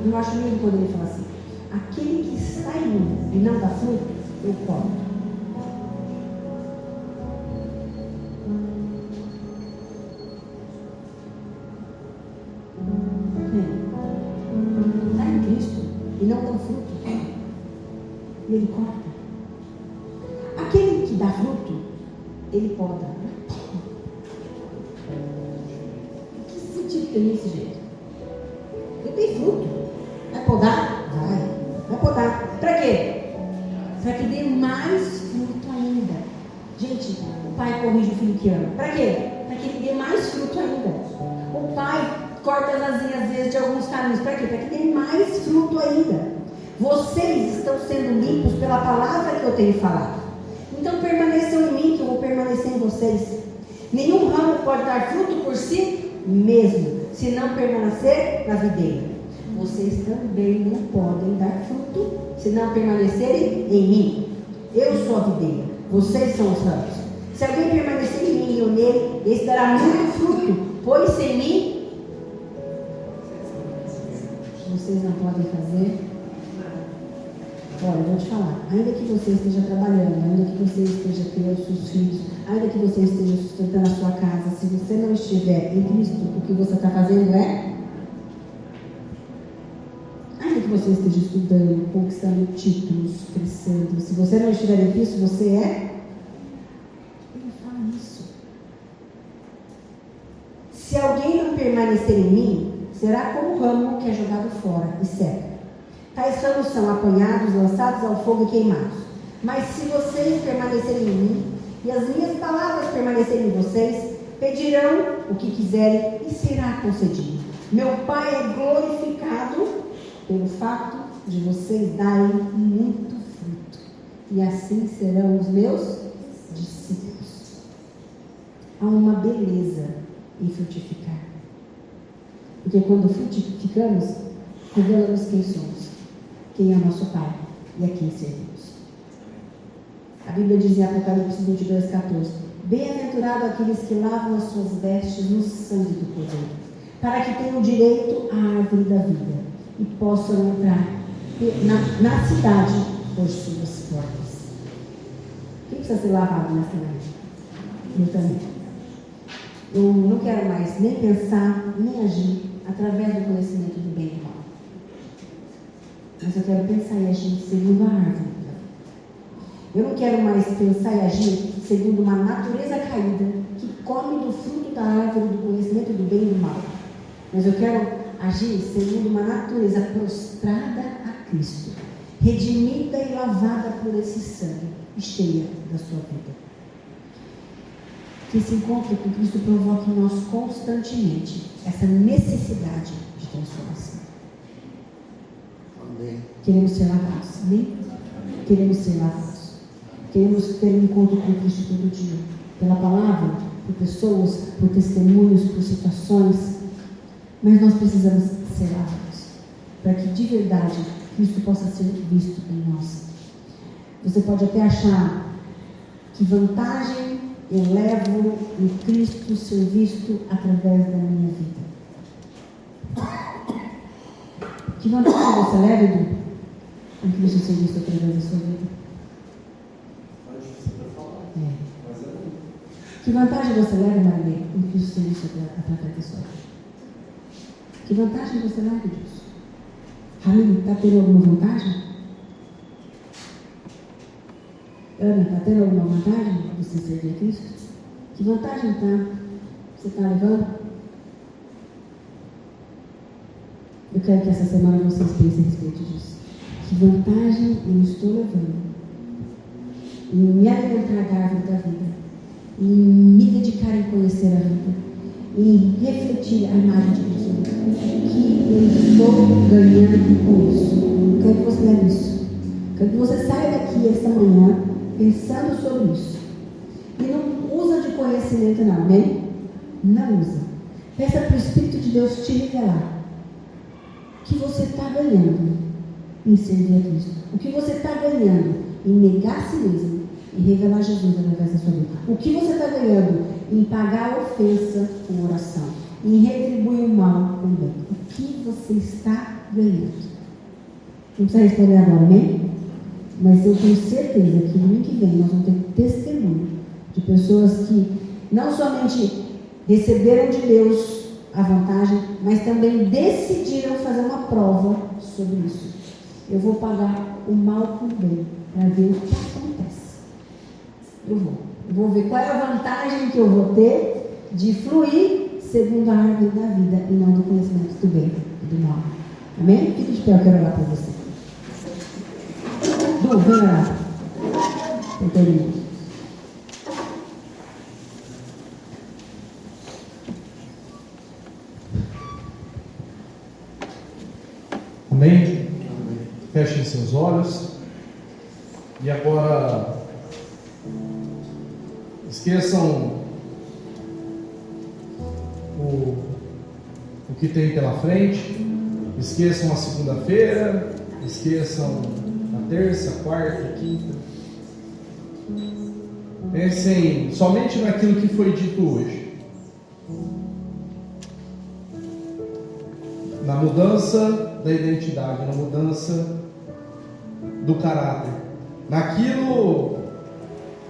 Eu acho lindo quando ele fala assim: aquele que está em mim e não dá fruto, eu corto. Está em Cristo e não dá fruto, e ele corta. Aquele que dá fruto, ele poda. Que sentido tem esse jeito? Eu tenho fruto. Vai podar? Vai podar. Para quê? Para que dê mais fruto ainda. Gente, o pai corrige o filho que ama. Para quê? Para que ele dê mais fruto ainda. O pai corta as asinhas às vezes de alguns caminhos. Para quê? Para que dê mais fruto ainda. Vocês estão sendo limpos pela palavra que eu tenho falado. Então permaneçam em mim, que eu vou permanecer em vocês. Nenhum ramo pode dar fruto por si mesmo, se não permanecer na videira. Vocês também não podem dar fruto se não permanecerem em mim. Eu sou a videira, vocês são os ramos. Se alguém permanecer em mim e eu nele, esse dará muito fruto, pois sem mim vocês não podem fazer. Olha, eu vou te falar, ainda que você esteja trabalhando, ainda que você esteja criando seus filhos, ainda que você esteja sustentando a sua casa, se você não estiver em Cristo, o que você está fazendo é... Ainda que você esteja estudando, conquistando títulos, crescendo, se você não estiver em Cristo, você é... Ele fala isso. Se alguém não permanecer em mim, será como o ramo que é jogado fora e seca. Tais ramos são apanhados, lançados ao fogo e queimados. Mas se vocês permanecerem em mim, e as minhas palavras permanecerem em vocês, pedirão o que quiserem e será concedido. Meu Pai é glorificado pelo fato de vocês darem muito fruto. E assim serão os meus discípulos. Há uma beleza em frutificar. Porque quando frutificamos, revelamos quem somos. Quem é o nosso Pai e a quem servimos. A Bíblia diz em Apocalipse 22:14: bem-aventurado aqueles que lavam as suas vestes no sangue do Cordeiro, para que tenham direito à árvore da vida e possam entrar na cidade por suas portas. Quem precisa ser lavado nessa noite? Eu também. Eu não quero mais nem pensar, nem agir através do conhecimento do bem e do mal. Mas eu quero pensar e agir segundo a árvore. Eu não quero mais pensar e agir segundo uma natureza caída que come do fruto da árvore do conhecimento do bem e do mal. Mas eu quero agir segundo uma natureza prostrada a Cristo, redimida e lavada por esse sangue e cheia da sua vida. Que esse encontro com Cristo provoque em nós constantemente essa necessidade de transformação. Amém. Queremos ser lavados, amém? Queremos ser lavados. Queremos ter um encontro com Cristo todo dia. Pela palavra, por pessoas, por testemunhos, por situações. Mas nós precisamos ser lavados. Para que de verdade Cristo possa ser visto em nós. Você pode até achar que vantagem eu levo em Cristo ser visto através da minha vida. Que vantagem você leva, Edu, em Cristo ser visto através da sua vida? Que vantagem você leva, Maria, em Cristo ser visto através da sua vida? Que vantagem você leva disso? Ramiro, está tendo alguma vantagem? Ana, está tendo alguma vantagem de você servir a Cristo? Que vantagem você está levando? Eu quero que essa semana vocês pensem a respeito disso. Que vantagem eu estou levando em me alimentar da árvore da vida, em me dedicar em conhecer a vida, em refletir a imagem de Cristo. O que eu estou ganhando com isso? Quero que você leve isso. Quero que você saia daqui esta manhã pensando sobre isso. E não usa de conhecimento não, amém? Não usa. Peça para o Espírito de Deus te revelar o que você está ganhando em servir a Cristo. O que você está ganhando em negar a si mesmo e revelar Jesus através da sua vida. O que você está ganhando em pagar a ofensa com oração, em retribuir o mal com o bem. O que você está ganhando? Não precisa responder agora, amém? Mas eu tenho certeza que no ano que vem nós vamos ter testemunho de pessoas que não somente receberam de Deus a vantagem, mas também decidiram fazer uma prova sobre isso. Eu vou pagar o mal com o bem para ver o que acontece. Eu vou ver qual é a vantagem que eu vou ter de fluir segundo a árvore da vida e não do conhecimento do bem e do mal. Amém? Fique de pé, eu quero orar por você. Du, vem orar. Eu termino. Amém? Fechem seus olhos. E agora, esqueçam o que tem pela frente. Esqueçam a segunda-feira. Esqueçam a terça, quarta, quinta. Pensem somente naquilo que foi dito hoje. Na mudança da identidade, na mudança do caráter, naquilo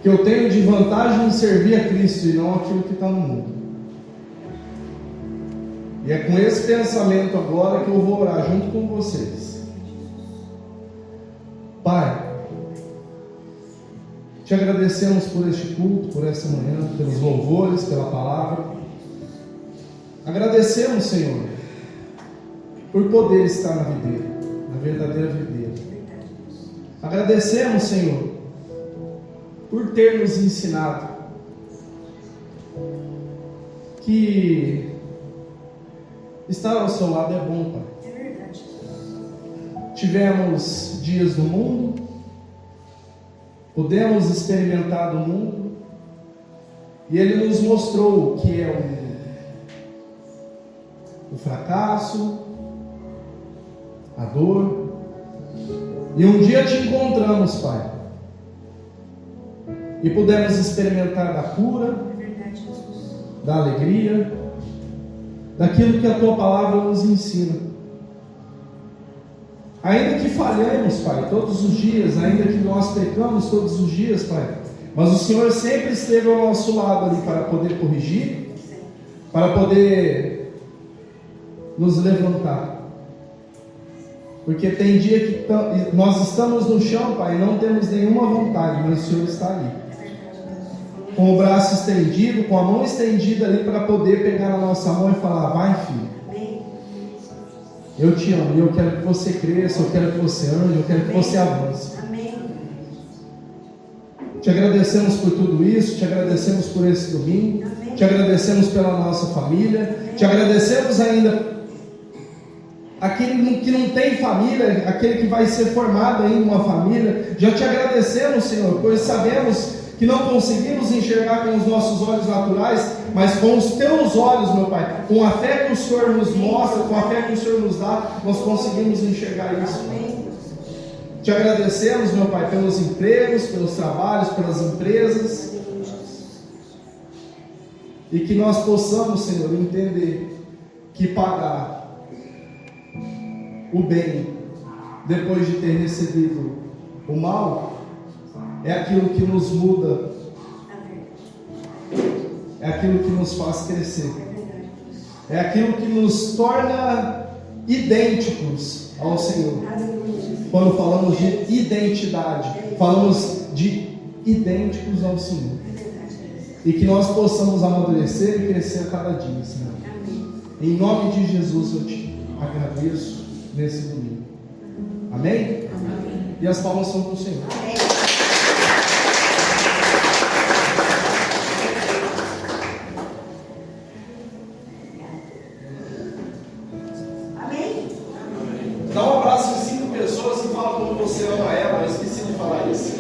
que eu tenho de vantagem em servir a Cristo e não aquilo que está no mundo. E é com esse pensamento agora que eu vou orar junto com vocês. Pai, te agradecemos por este culto, por esta manhã, pelos louvores, pela palavra. Agradecemos, Senhor, por poder estar na videira, na verdadeira videira. Agradecemos, Senhor, por ter nos ensinado que estar ao seu lado é bom, Pai. É verdade. Tivemos dias no mundo, pudemos experimentar do mundo, e Ele nos mostrou o que é o fracasso, a dor. E um dia te encontramos, Pai, e pudemos experimentar da cura, da alegria, daquilo que a Tua palavra nos ensina. Ainda que falhemos, Pai, todos os dias, ainda que nós pecamos todos os dias, Pai, mas o Senhor sempre esteve ao nosso lado ali para poder corrigir, para poder nos levantar. Porque tem dia que nós estamos no chão, Pai, e não temos nenhuma vontade, mas o Senhor está ali, com o braço estendido, com a mão estendida ali para poder pegar na nossa mão e falar: vai, filho, eu te amo, e eu quero que você cresça, eu quero que você ande, eu quero que você avance. Te agradecemos por tudo isso, te agradecemos por esse domingo, te agradecemos pela nossa família, te agradecemos ainda aquele que não tem família, aquele que vai ser formado em uma família. Já te agradecemos, Senhor, pois sabemos que não conseguimos enxergar com os nossos olhos naturais, mas com os teus olhos, meu Pai, com a fé que o Senhor nos mostra, com a fé que o Senhor nos dá, nós conseguimos enxergar isso, Pai. Te agradecemos, meu Pai, pelos empregos, pelos trabalhos, pelas empresas, e que nós possamos, Senhor, entender que pagar o bem depois de ter recebido o mal é aquilo que nos muda, é aquilo que nos faz crescer, é aquilo que nos torna idênticos ao Senhor. Quando falamos de identidade, falamos de idênticos ao Senhor, e que nós possamos amadurecer e crescer a cada dia, Senhor. Em nome de Jesus eu te agradeço nesse domingo. Amém? Amém. E as palmas são para o Senhor. Amém. como você ama ela, eu esqueci de falar isso.